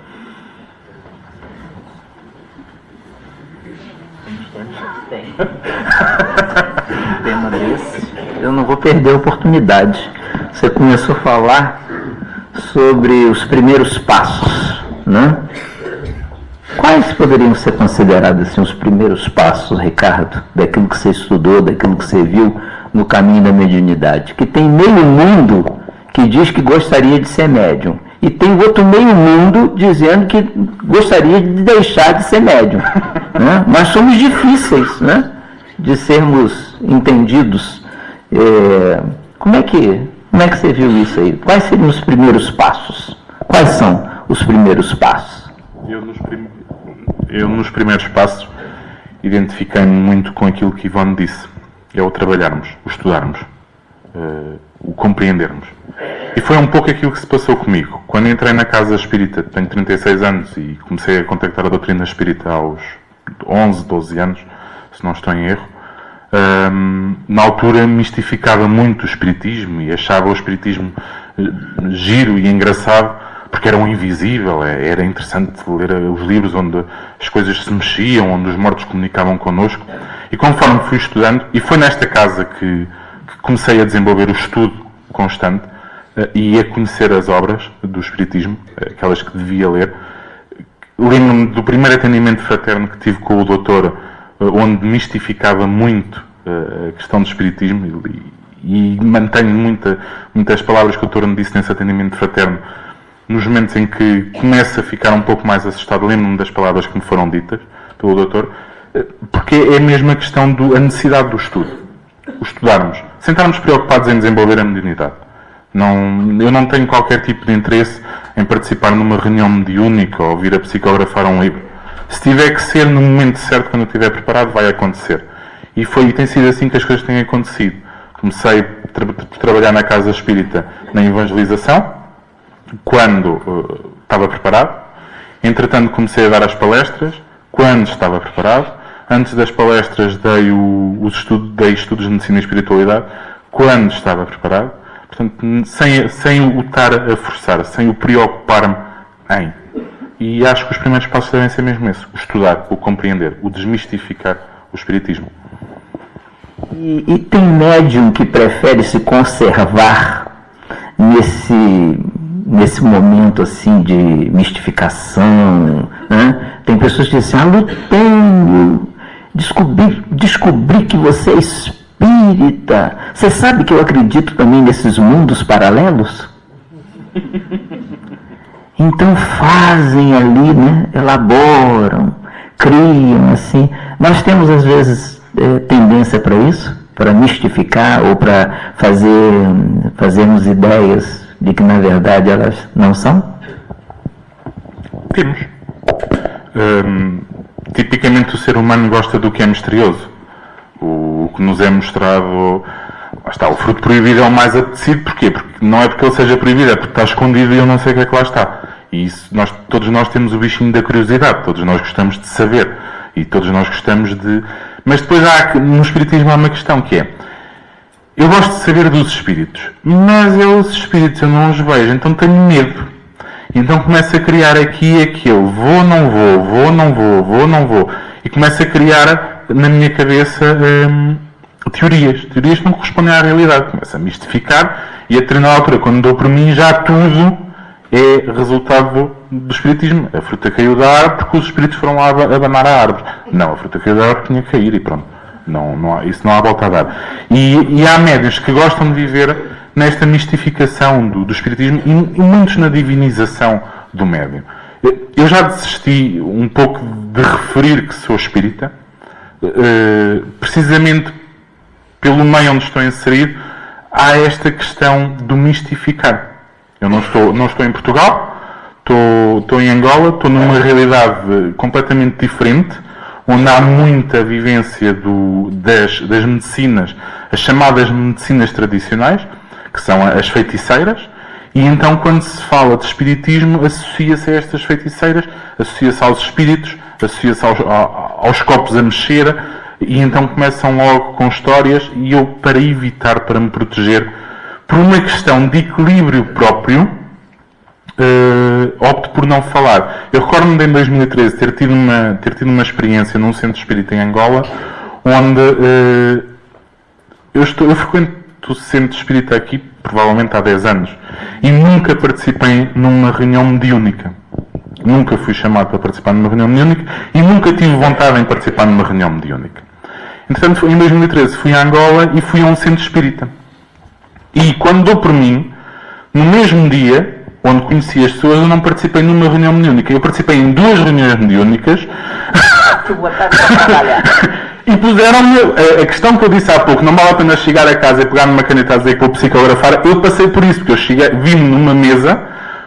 Um tema desse, eu não vou perder a oportunidade. Você começou a falar sobre os primeiros passos, né? Quais poderiam ser considerados assim, os primeiros passos, Ricardo, daquilo que você estudou, daquilo que você viu no caminho da mediunidade? Que tem meio mundo que diz que gostaria de ser médium, e tem outro meio mundo dizendo que gostaria de deixar de ser médium. Né? Nós somos difíceis, né, de sermos entendidos. Como é que você viu isso aí? Quais seriam os primeiros passos? Quais são os primeiros passos? Eu nos primeiros passos identifiquei-me muito com aquilo que Ivone disse. é o trabalharmos, o estudarmos, o compreendermos. E foi um pouco aquilo que se passou comigo. Quando entrei na Casa Espírita, tenho 36 anos e comecei a contactar a doutrina espírita aos 11, 12 anos, se não estou em erro. Na altura mistificava muito o espiritismo e achava o espiritismo giro e engraçado porque era um invisível, era interessante ler os livros onde as coisas se mexiam, onde os mortos comunicavam connosco. E conforme fui estudando, e foi nesta casa que comecei a desenvolver o estudo constante e a conhecer as obras do espiritismo, aquelas que devia ler. Lembro-me do primeiro atendimento fraterno que tive com o doutor, onde mistificava muito a questão do espiritismo e mantenho muitas palavras que o doutor me disse nesse atendimento fraterno. Nos momentos em que começo a ficar um pouco mais assustado, lembro-me das palavras que me foram ditas pelo doutor, porque é mesmo a questão a necessidade do estudo. O estudarmos, sem estarmos preocupados em desenvolver a mediunidade. Eu não tenho qualquer tipo de interesse em participar numa reunião mediúnica ou vir a psicografar um livro. Se tiver que ser no momento certo, quando eu estiver preparado, vai acontecer. E tem sido assim que as coisas têm acontecido. Comecei a trabalhar na Casa Espírita na evangelização, quando estava preparado. Entretanto, comecei a dar as palestras, quando estava preparado. Antes das palestras dei estudos de medicina e espiritualidade, quando estava preparado. Portanto, sem o estar a forçar, sem o preocupar-me em. E acho que os primeiros passos devem ser mesmo esse: o estudar, o compreender, o desmistificar o espiritismo. E tem médium que prefere se conservar nesse momento assim de mistificação, né? Tem pessoas que dizem assim: lutando, descobri que você é espírita. Você sabe que eu acredito também nesses mundos paralelos? Então fazem ali, né? Elaboram, criam assim. Nós temos às vezes tendência para isso, para mistificar ou para fazermos ideias de que na verdade elas não são? Temos. Tipicamente o ser humano gosta do que é misterioso. O que nos é mostrado, lá está, o fruto proibido é o mais apetecido. Porquê? Porque não é porque ele seja proibido, é porque está escondido e eu não sei o que é que lá está. E isso, todos nós temos o bichinho da curiosidade, todos nós gostamos de saber e todos nós gostamos de... Mas depois no espiritismo há uma questão que é: eu gosto de saber dos espíritos, mas os espíritos eu não os vejo, então tenho medo. Então começo a criar aqui e aquilo, vou, não vou, e começo a criar na minha cabeça teorias que não correspondem à realidade. Começo a mistificar e a determinada altura, quando dou por mim, já tudo é resultado do espiritismo. A fruta caiu da árvore porque os espíritos foram lá abanar a árvore. Não, a fruta caiu da árvore porque tinha que cair e pronto. Isso não há volta a dar. E há médiuns que gostam de viver nesta mistificação do espiritismo e muitos na divinização do médium. Eu já desisti um pouco de referir que sou espírita, precisamente pelo meio onde estou inserido. Há esta questão do mistificar. Eu não estou em Portugal, estou em Angola, estou numa realidade completamente diferente, onde há muita vivência das medicinas, as chamadas medicinas tradicionais, que são as feiticeiras, e então quando se fala de espiritismo, associa-se a estas feiticeiras, associa-se aos espíritos, associa-se aos copos a mexer, e então começam logo com histórias, e eu, para evitar, para me proteger, por uma questão de equilíbrio próprio, opto por não falar. Eu recordo-me de em 2013 ter tido uma experiência num centro espírita em Angola, onde eu frequento o centro espírita aqui provavelmente há 10 anos e nunca participei numa reunião mediúnica. Nunca fui chamado para participar numa reunião mediúnica e nunca tive vontade em participar numa reunião mediúnica. Entretanto, em 2013 fui a Angola e fui a um centro espírita. E quando dou por mim, no mesmo dia, onde conheci as pessoas, eu não participei numa reunião mediúnica. Eu participei em 2 reuniões mediúnicas. E puseram-me a questão que eu disse há pouco: não vale a pena chegar a casa e pegar numa caneta a dizer que vou psicografar. Eu passei por isso, porque eu vi-me numa mesa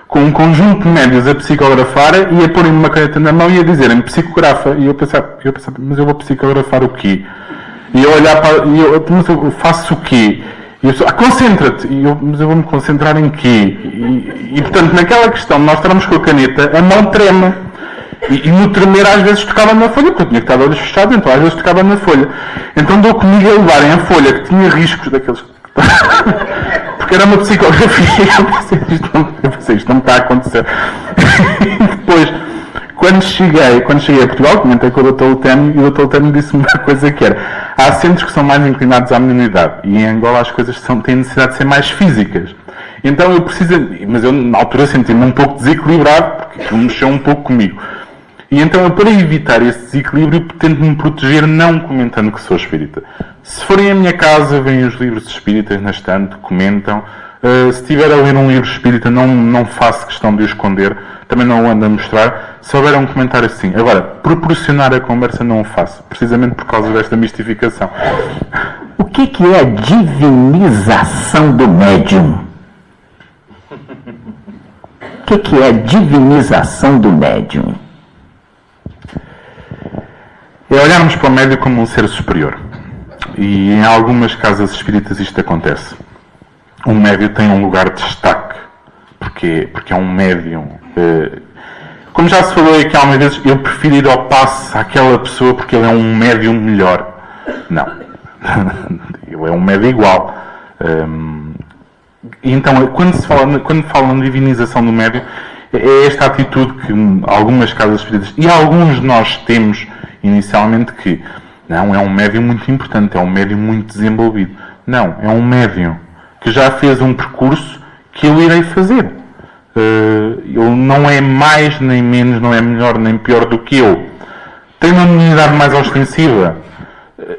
com um conjunto de médios a psicografar e a porem-me uma caneta na mão e a dizerem-me psicografa. E eu pensava, mas eu vou psicografar o quê? E eu olhar para... mas eu faço o quê? E eu concentra-te. Mas eu vou-me concentrar em quê? E, portanto, naquela questão, nós estamos com a caneta, a mão trema. E no tremer, às vezes, tocava na folha, porque eu tinha que estar de olhos fechados, então às vezes tocava na folha. Então dou comigo a levarem a folha, que tinha riscos daqueles... porque era uma psicografia, eu pensei, isto não está a acontecer. E depois, quando cheguei a Portugal, comentei com o Dr. Lutano, e o Dr. Lutano disse-me uma coisa que era: há centros que são mais inclinados à minoridade, e em Angola as coisas têm necessidade de ser mais físicas. Então eu preciso, mas eu na altura senti-me um pouco desequilibrado, porque aquilo mexeu um pouco comigo. E então, para evitar esse desequilíbrio, tento-me proteger não comentando que sou espírita. Se forem à minha casa, veem os livros espíritas na estante, comentam. Se estiver a ler um livro espírita, não faço questão de o esconder, também não o ando a mostrar. Se houver um comentário assim. Agora, proporcionar a conversa não o faço, precisamente por causa desta mistificação. O que é a divinização do médium? O que é a divinização do médium? É olharmos para o médium como um ser superior. E em algumas casas espíritas isto acontece. O médium tem um lugar de destaque, porque é um médium. Como já se falou aqui algumas vezes, eu prefiro ir ao passe àquela pessoa porque ele é um médium melhor. Não. Ele é um médium igual. Então, quando falam de divinização do médium, é esta atitude que algumas casas espíritas, e alguns de nós temos inicialmente, que não, é um médium muito importante, é um médium muito desenvolvido. Não, é um médium que já fez um percurso que eu irei fazer. Ele não é mais nem menos, não é melhor nem pior do que eu. Tem uma unidade mais ostensiva.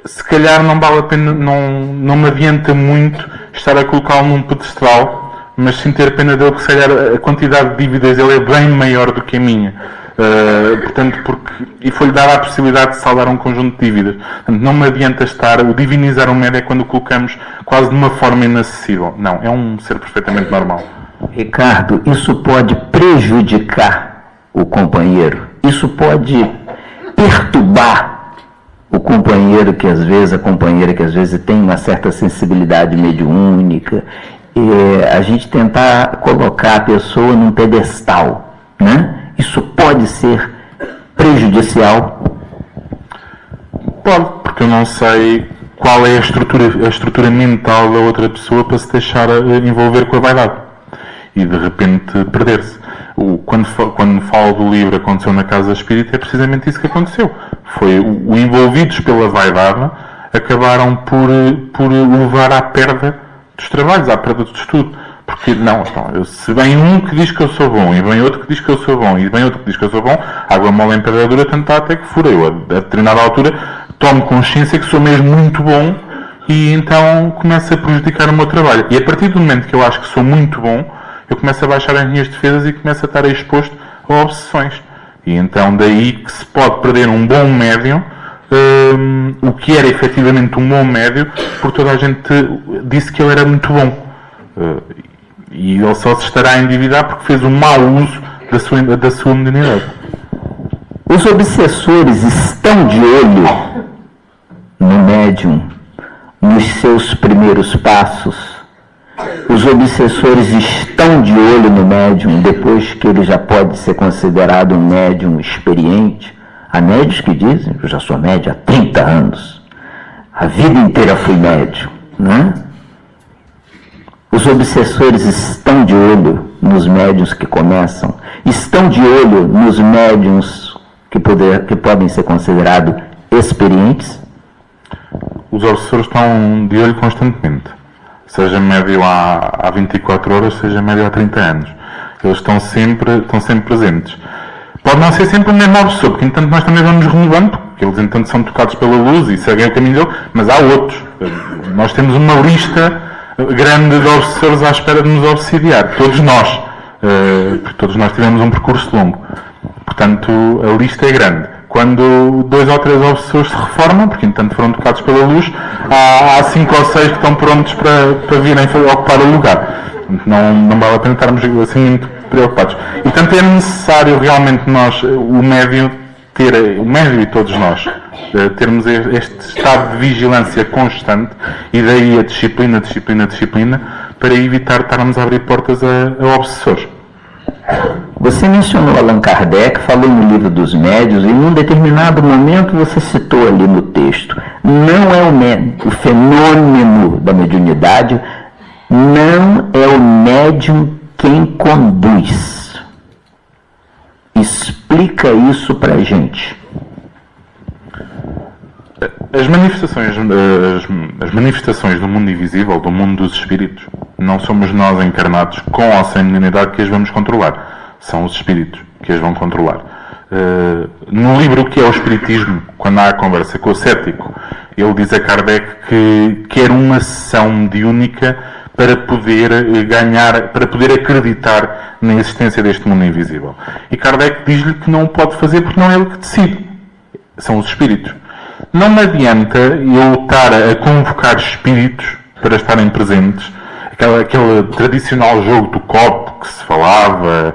Se calhar não vale a pena, não me adianta muito estar a colocá-lo num pedestal, mas sim ter pena dele, porque se calhar a quantidade de dívidas dele é bem maior do que a minha. Portanto, e foi-lhe dar a possibilidade de saldar um conjunto de dívidas. Portanto, não me adianta o divinizar um médium quando o colocamos quase de uma forma inacessível. Não, é um ser perfeitamente normal. Ricardo, isso pode prejudicar o companheiro? Isso pode perturbar o companheiro que às vezes, a companheira que às vezes tem uma certa sensibilidade mediúnica, a gente tentar colocar a pessoa num pedestal, né? Isso pode ser prejudicial? Pode, porque eu não sei qual é a estrutura mental da outra pessoa para se deixar envolver com a vaidade e de repente perder-se. Quando falo do livro Aconteceu na Casa Espírita, é precisamente isso que aconteceu. Foi o envolvidos pela vaidade acabaram por levar à perda dos trabalhos, à perda do estudo. Porque, se vem um que diz que eu sou bom, e vem outro que diz que eu sou bom, e vem outro que diz que eu sou bom, água mole em pedra dura, tanto dá até que fura. Eu, a determinada altura, tomo consciência que sou mesmo muito bom, e então começo a prejudicar o meu trabalho. E a partir do momento que eu acho que sou muito bom, eu começo a baixar as minhas defesas e começo a estar exposto a obsessões. E então daí que se pode perder um bom médium, o que era efetivamente um bom médium, porque toda a gente disse que ele era muito bom. E ele só se estará a endividar porque fez um mau uso da sua mediunidade. Os obsessores estão de olho no médium, nos seus primeiros passos. Os obsessores estão de olho no médium depois que ele já pode ser considerado um médium experiente. Há médios que dizem: eu já sou médium há 30 anos, a vida inteira fui médium, né? Os obsessores estão de olho nos médiuns que começam, estão de olho nos médiuns que podem ser considerados experientes? Os obsessores estão de olho constantemente. Seja médio há 24 horas, seja médio há 30 anos. Eles estão sempre presentes. Pode não ser sempre o mesmo obsessor, porque entanto nós também vamos renovando, porque eles entanto são tocados pela luz e seguem o caminho dele, mas há outros. Nós temos uma lista grande de obsessores à espera de nos obsidiar. Todos nós. Porque todos nós tivemos um percurso longo. Portanto, a lista é grande. Quando 2 ou 3 obsessores se reformam, porque entanto foram tocados pela luz, há 5 ou 6 que estão prontos para virem ocupar o lugar. Não vale a pena estarmos assim muito preocupados. E portanto é necessário realmente nós, o médium, ter, o médium e todos nós, termos este estado de vigilância constante, e daí a disciplina, para evitar estarmos a abrir portas a obsessores. Você mencionou Allan Kardec, falou no Livro dos Médiuns, e em um determinado momento você citou ali no texto, não é o fenômeno da mediunidade, não é o médium quem conduz. Explica isso pra gente. As manifestações do mundo invisível, do mundo dos espíritos, não somos nós encarnados com ou sem mediunidade que as vamos controlar. São os espíritos que as vão controlar. No livro O que é o Espiritismo, quando há a conversa com o cético, ele diz a Kardec que quer uma sessão mediúnica para poder para poder acreditar na existência deste mundo invisível. E Kardec diz-lhe que não o pode fazer porque não é ele que decide. São os espíritos. Não me adianta eu estar a convocar espíritos para estarem presentes, aquele tradicional jogo do copo que se falava,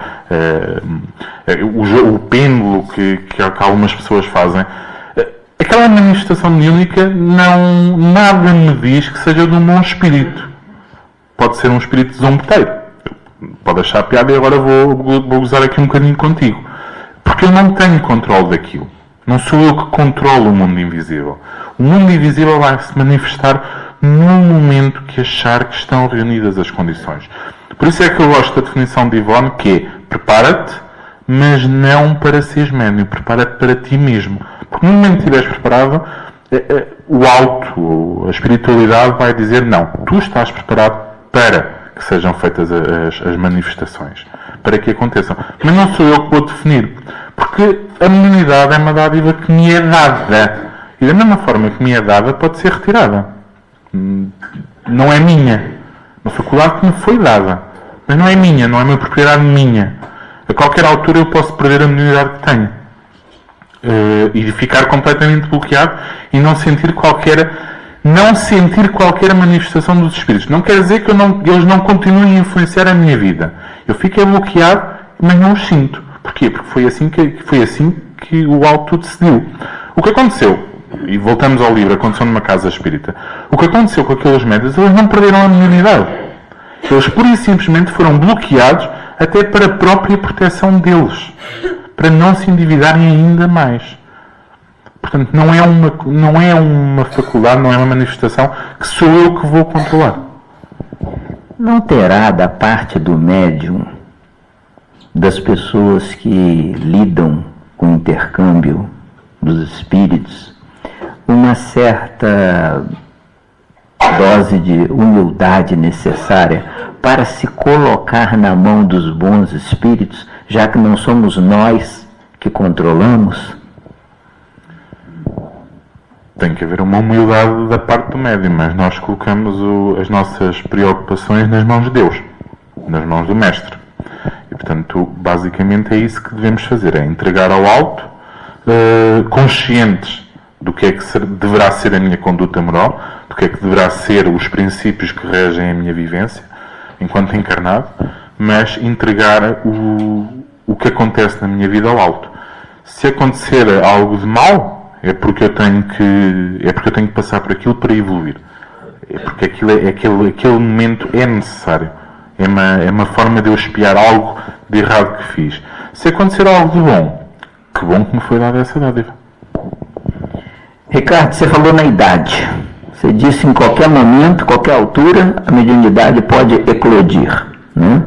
o pêndulo que algumas pessoas fazem. Aquela manifestação mediúnica nada me diz que seja de um bom espírito. Pode ser um espírito zombeteiro. Pode achar piada e agora vou gozar aqui um bocadinho contigo. Porque eu não tenho controle daquilo. Não sou eu que controlo o mundo invisível. O mundo invisível vai se manifestar no momento que achar que estão reunidas as condições. Por isso é que eu gosto da definição de Ivone, que é: prepara-te, mas não para seres médium. Prepara-te para ti mesmo. Porque no momento que estiveres preparado, o alto, a espiritualidade vai dizer: não, tu estás preparado para que sejam feitas as manifestações, para que aconteçam. Mas não sou eu que vou definir, porque a mediunidade é uma dádiva que me é dada, e da mesma forma que me é dada, pode ser retirada. Não é minha. Uma faculdade que me foi dada, mas não é minha, não é uma propriedade minha. A qualquer altura eu posso perder a mediunidade que tenho, e ficar completamente bloqueado e não sentir qualquer manifestação dos espíritos. Não quer dizer que eles não continuem a influenciar a minha vida. Eu fico bloqueado, mas não os sinto. Porquê? Porque foi assim que o alto decidiu. O que aconteceu, e voltamos ao livro, aconteceu numa casa espírita, o que aconteceu com aqueles médiuns, eles não perderam a mediunidade. Eles pura e simplesmente foram bloqueados até para a própria proteção deles, para não se endividarem ainda mais. Portanto, não é uma faculdade, não é uma manifestação que sou eu que vou controlar. Não terá da parte do médium, das pessoas que lidam com o intercâmbio dos espíritos, uma certa dose de humildade necessária para se colocar na mão dos bons espíritos, já que não somos nós que controlamos? Tem que haver uma humildade da parte do médium, mas nós colocamos as nossas preocupações nas mãos de Deus, nas mãos do Mestre. E, portanto, basicamente é isso que devemos fazer, é entregar ao alto, conscientes do que é que deverá ser a minha conduta moral, do que é que deverá ser os princípios que regem a minha vivência, enquanto encarnado, mas entregar o que acontece na minha vida ao alto. Se acontecer algo de mal, é porque eu tenho que passar por aquilo para evoluir. É porque aquele momento é necessário. É uma forma de eu expiar algo de errado que fiz. Se acontecer algo de bom, que bom que me foi dada essa dádiva. Ricardo, você falou na idade. Você disse em qualquer momento, qualquer altura, a mediunidade pode eclodir, né?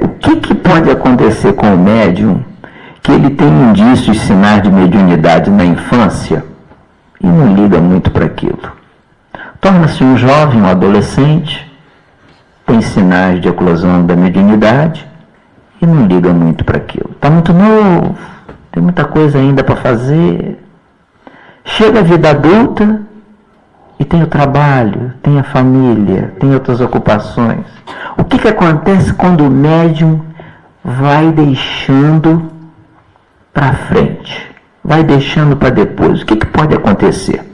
O que pode acontecer com o médium que ele tem indícios, sinais de mediunidade na infância e não liga muito para aquilo? Torna-se um jovem, um adolescente, tem sinais de eclosão da mediunidade e não liga muito para aquilo. Está muito novo, tem muita coisa ainda para fazer. Chega a vida adulta e tem o trabalho, tem a família, tem outras ocupações. O que acontece quando o médium vai deixando para frente, vai deixando para depois? O que pode acontecer?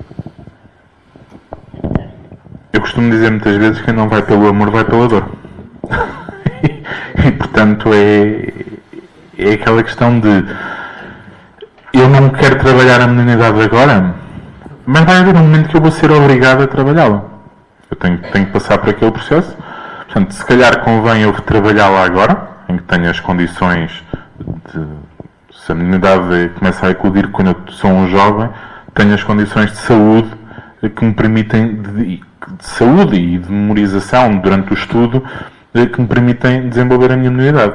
Eu costumo dizer muitas vezes que quem não vai pelo amor vai pela dor. E portanto é aquela questão de eu não quero trabalhar a mediunidade agora, mas vai haver um momento que eu vou ser obrigado a trabalhá-la. Eu tenho que passar por aquele processo. Portanto, se calhar convém eu trabalhá-la agora, em que tenho as condições de... Se a mediunidade começa a eclodir quando eu sou um jovem, tenho as condições de saúde que me permitem, de saúde e de memorização durante o estudo, que me permitem desenvolver a minha mediunidade.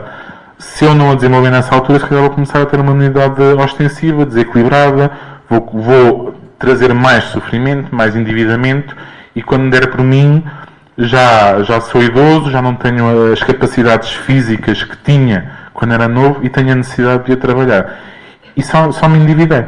Se eu não a desenvolver nessa altura, se calhar vou começar a ter uma mediunidade ostensiva, desequilibrada, vou trazer mais sofrimento, mais endividamento, e quando der por mim, já sou idoso, já não tenho as capacidades físicas que tinha quando era novo e tenho a necessidade de ir trabalhar. E só me endividei.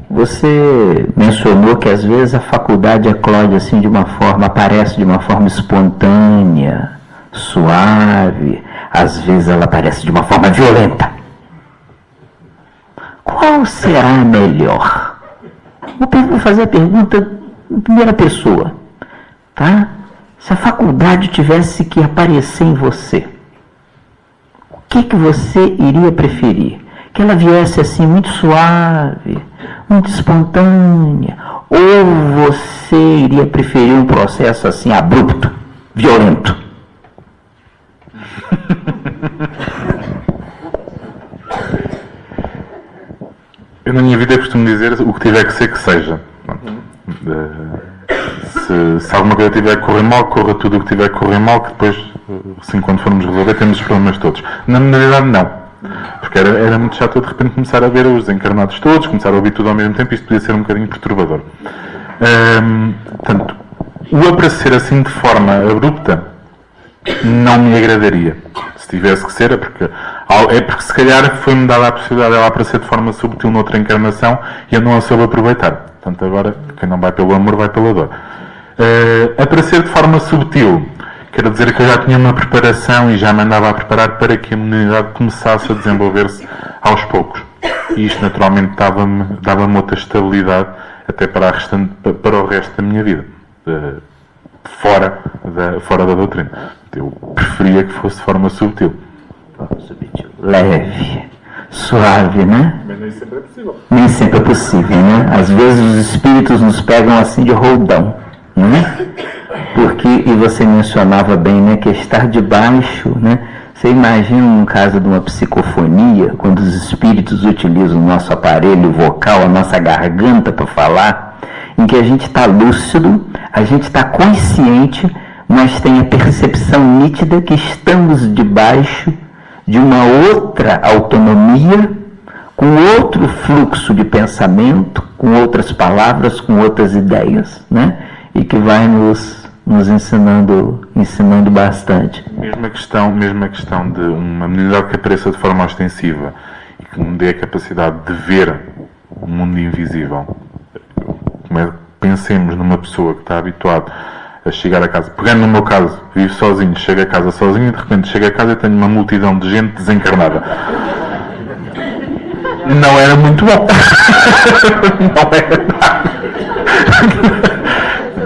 Você mencionou que às vezes a faculdade eclode assim de uma forma, aparece de uma forma espontânea, suave, às vezes ela aparece de uma forma violenta. Qual será a melhor? Vou fazer a pergunta em primeira pessoa, tá? Se a faculdade tivesse que aparecer em você, o que você iria preferir? Que ela viesse assim muito suave, muito espontânea, ou você iria preferir um processo assim abrupto, violento? Eu na minha vida costumo dizer o que tiver que ser que seja. Se alguma coisa tiver que correr mal, corra tudo o que tiver que correr mal, que depois, assim, quando formos resolver, temos os problemas todos. Na realidade, não. Porque era muito chato de repente começar a ver os encarnados todos, começar a ouvir tudo ao mesmo tempo, isto podia ser um bocadinho perturbador. Portanto, o aparecer assim de forma abrupta não me agradaria. Se tivesse que ser, é porque se calhar foi-me dada a possibilidade dela aparecer de forma subtil noutra encarnação e eu não a soube aproveitar. Portanto, agora, quem não vai pelo amor, vai pela dor. Aparecer de forma subtil, quero dizer que eu já tinha uma preparação e já me andava a preparar para que a mediunidade começasse a desenvolver-se aos poucos. E isto, naturalmente, dava-me outra estabilidade até para o resto da minha vida. Fora da doutrina. Eu preferia que fosse de forma subtil. Leve, suave, né? Mas nem sempre é possível. Nem sempre é possível, né? Às vezes os espíritos nos pegam assim de roldão, né? Porque, e você mencionava bem, né, que estar debaixo, né? Você imagina no caso de uma psicofonia, quando os espíritos utilizam o nosso aparelho vocal, a nossa garganta para falar, em que a gente está lúcido, a gente está consciente, mas tem a percepção nítida que estamos debaixo de uma outra autonomia, com outro fluxo de pensamento, com outras palavras, com outras ideias, né? E que vai nos ensinando bastante. Mesma questão de uma mediunidade que apareça de forma ostensiva e que me dê a capacidade de ver o mundo invisível. Pensemos numa pessoa que está habituada a chegar a casa, pegando no meu caso, vivo sozinho, chego a casa sozinho e de repente chego a casa e tenho uma multidão de gente desencarnada. Não era muito bom. Não era nada.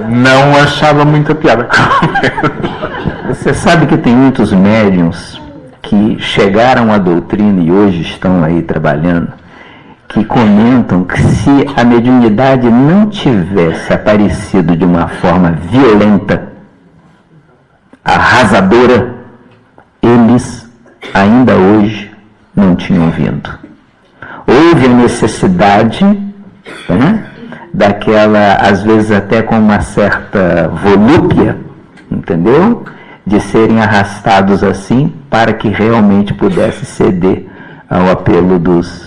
Não achava muita piada. Você sabe que tem muitos médiuns que chegaram à doutrina e hoje estão aí trabalhando, que comentam que se a mediunidade não tivesse aparecido de uma forma violenta, arrasadora, eles ainda hoje não tinham vindo. Houve a necessidade, né, daquela, às vezes até com uma certa volúpia, entendeu? De serem arrastados assim para que realmente pudesse ceder ao apelo dos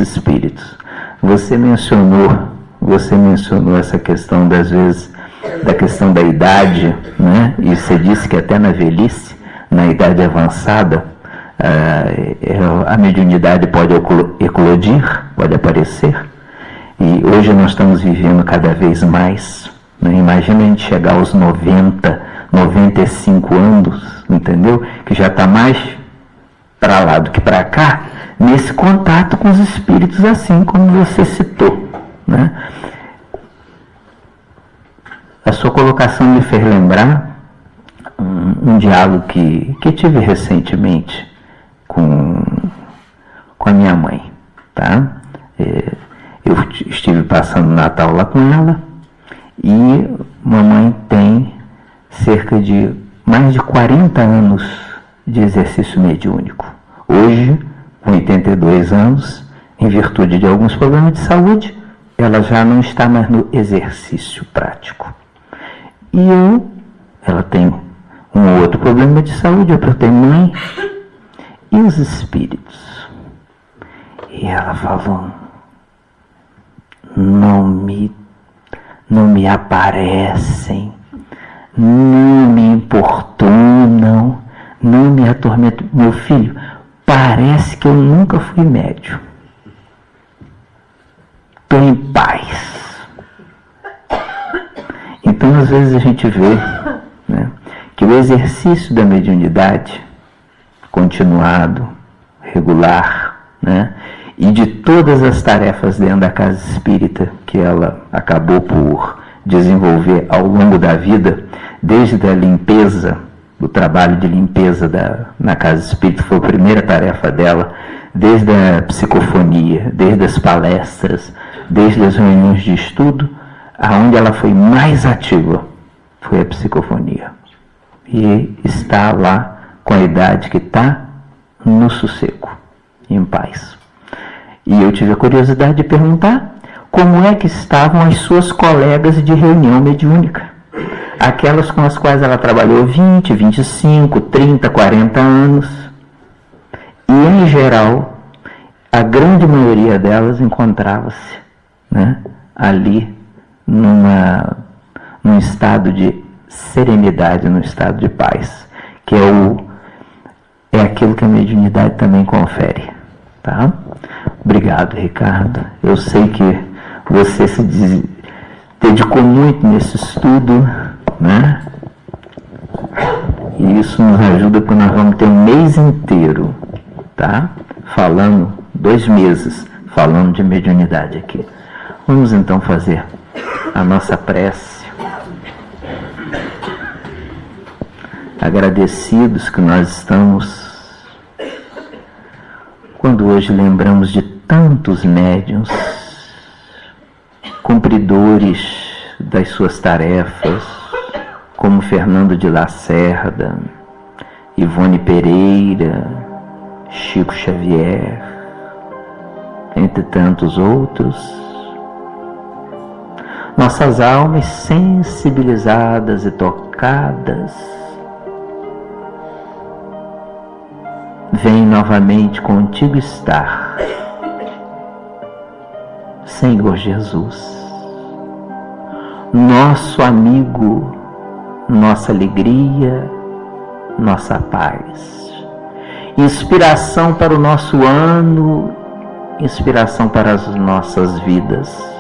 espíritos. Você mencionou essa questão das vezes, da questão da idade, né? E você disse que até na velhice, na idade avançada, a mediunidade pode eclodir, pode aparecer. E hoje nós estamos vivendo cada vez mais, né? Imagina a gente chegar aos 90, 95 anos, entendeu? Que já está mais para lá do que para cá, nesse contato com os espíritos, assim como você citou, né? A sua colocação me fez lembrar um diálogo que tive recentemente com com a minha mãe, tá? Eu estive passando o Natal lá com ela e mamãe tem cerca de mais de 40 anos de exercício mediúnico. Hoje, com 82 anos, em virtude de alguns problemas de saúde, ela já não está mais no exercício prático. E ela tem um ou outro problema de saúde, eu tenho mãe, e os espíritos. E ela falou, não me aparecem, não me importunam, não me atormentam. Meu filho, parece que eu nunca fui médium. Estou em paz. Então, às vezes a gente vê, né, que o exercício da mediunidade continuado, regular, né, e de todas as tarefas dentro da casa espírita que ela acabou por desenvolver ao longo da vida, desde a limpeza, o trabalho de limpeza na casa espírita foi a primeira tarefa dela, desde a psicofonia, desde as palestras, desde as reuniões de estudo, aonde ela foi mais ativa foi a psicofonia. E está lá com a idade que está, no sossego, em paz. E eu tive a curiosidade de perguntar como é que estavam as suas colegas de reunião mediúnica. Aquelas com as quais ela trabalhou 20, 25, 30, 40 anos. E, em geral, a grande maioria delas encontrava-se, né, ali num estado de serenidade, num estado de paz, que é aquilo que a mediunidade também confere. Tá? Obrigado, Ricardo. Eu sei que você se dedicou muito nesse estudo, né? E isso nos ajuda porque nós vamos ter um mês inteiro, tá? 2 meses, falando de mediunidade aqui. Vamos então fazer a nossa prece. Agradecidos que nós estamos, quando hoje lembramos de tantos médiuns, cumpridores das suas tarefas, como Fernando de Lacerda, Ivone Pereira, Chico Xavier, entre tantos outros. Nossas almas sensibilizadas e tocadas vêm novamente contigo estar, Senhor Jesus, nosso amigo, nossa alegria, nossa paz, inspiração para o nosso ano, inspiração para as nossas vidas.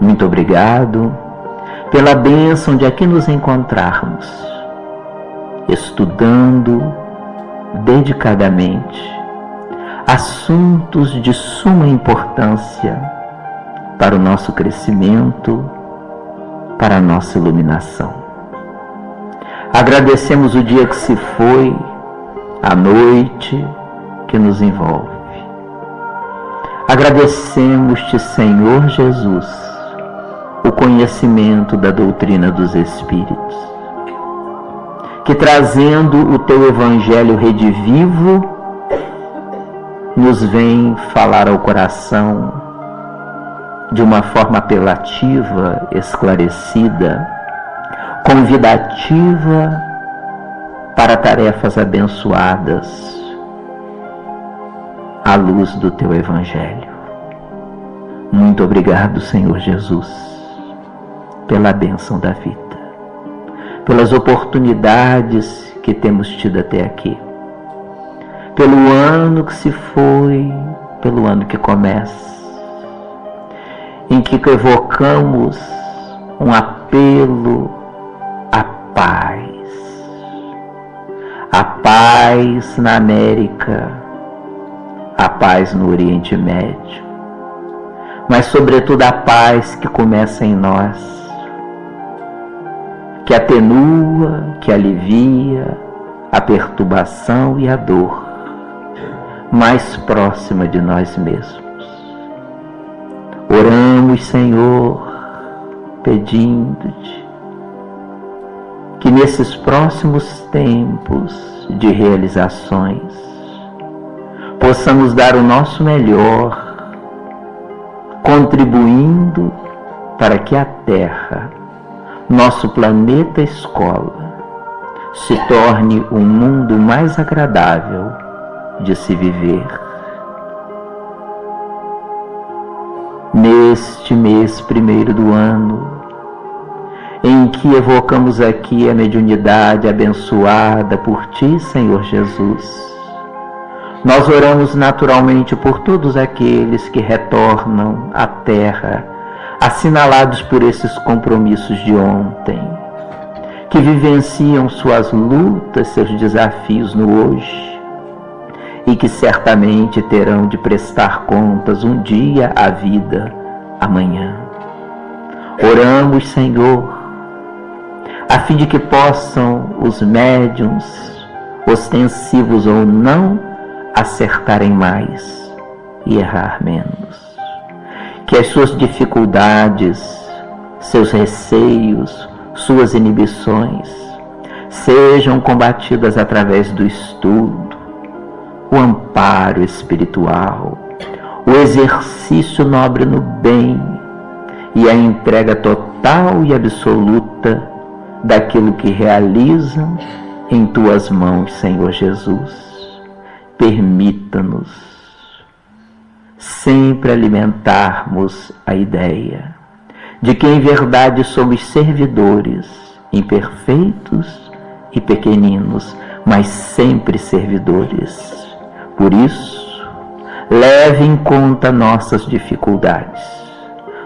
Muito obrigado pela bênção de aqui nos encontrarmos, estudando dedicadamente assuntos de suma importância para o nosso crescimento, para a nossa iluminação. Agradecemos o dia que se foi, a noite que nos envolve. Agradecemos-te, Senhor Jesus, o conhecimento da doutrina dos Espíritos, que trazendo o teu Evangelho redivivo, nos vem falar ao coração de uma forma apelativa, esclarecida, convidativa para tarefas abençoadas à luz do teu Evangelho. Muito obrigado, Senhor Jesus, pela bênção da vida, pelas oportunidades que temos tido até aqui, pelo ano que se foi, pelo ano que começa, em que evocamos um apelo à paz na América, a paz no Oriente Médio, mas sobretudo a paz que começa em nós, que atenua, que alivia a perturbação e a dor, mais próxima de nós mesmos. Oramos, Senhor, pedindo-te que nesses próximos tempos de realizações possamos dar o nosso melhor, contribuindo para que a Terra, nosso planeta escola, se torne um mundo mais agradável de se viver. Neste mês primeiro do ano, em que evocamos aqui a mediunidade abençoada por Ti, Senhor Jesus, nós oramos naturalmente por todos aqueles que retornam à Terra, assinalados por esses compromissos de ontem, que vivenciam suas lutas, seus desafios no hoje, e que certamente terão de prestar contas um dia à vida amanhã. Oramos, Senhor, a fim de que possam os médiuns, ostensivos ou não, acertarem mais e errar menos. Que as suas dificuldades, seus receios, suas inibições sejam combatidas através do estudo, o amparo espiritual, o exercício nobre no bem e a entrega total e absoluta daquilo que realizam em Tuas mãos, Senhor Jesus. Permita-nos sempre alimentarmos a ideia de que em verdade somos servidores, imperfeitos e pequeninos, mas sempre servidores. Por isso, leve em conta nossas dificuldades,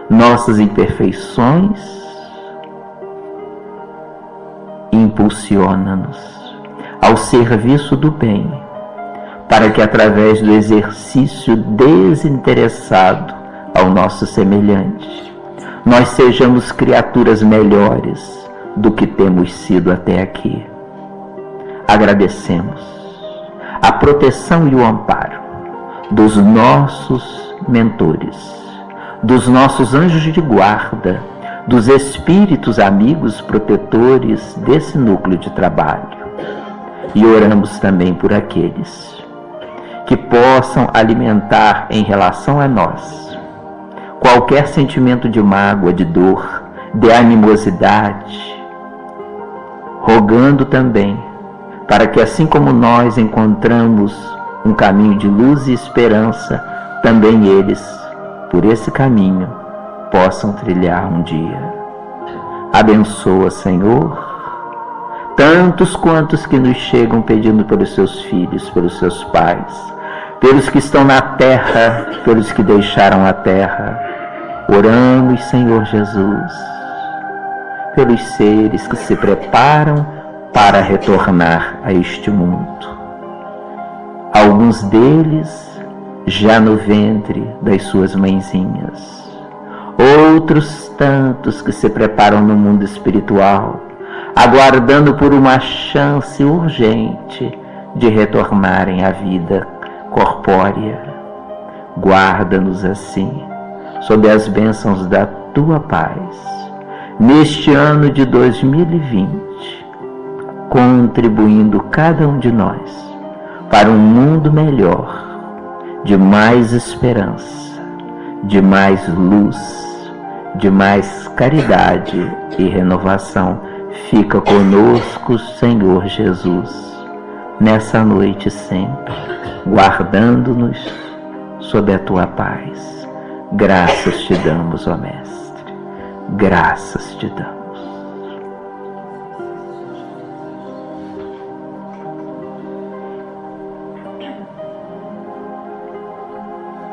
nossas imperfeições, e impulsiona-nos ao serviço do bem, para que através do exercício desinteressado ao nosso semelhante, nós sejamos criaturas melhores do que temos sido até aqui. Agradecemos a proteção e o amparo dos nossos mentores, dos nossos anjos de guarda, dos espíritos amigos protetores desse núcleo de trabalho. E oramos também por aqueles que possam alimentar em relação a nós qualquer sentimento de mágoa, de dor, de animosidade, rogando também para que, assim como nós encontramos um caminho de luz e esperança, também eles, por esse caminho, possam trilhar um dia. Abençoa, Senhor, tantos quantos que nos chegam pedindo pelos seus filhos, pelos seus pais, pelos que estão na terra, pelos que deixaram a terra. Oramos, Senhor Jesus, pelos seres que se preparam para retornar a este mundo. Alguns deles já no ventre das suas mãezinhas. Outros tantos que se preparam no mundo espiritual, aguardando por uma chance urgente de retornarem à vida corpórea. Guarda-nos assim, sob as bênçãos da Tua paz, neste ano de 2020, contribuindo cada um de nós para um mundo melhor, de mais esperança, de mais luz, de mais caridade e renovação. Fica conosco, Senhor Jesus, nessa noite sempre, guardando-nos sob a Tua paz. Graças Te damos, ó Mestre, graças Te damos.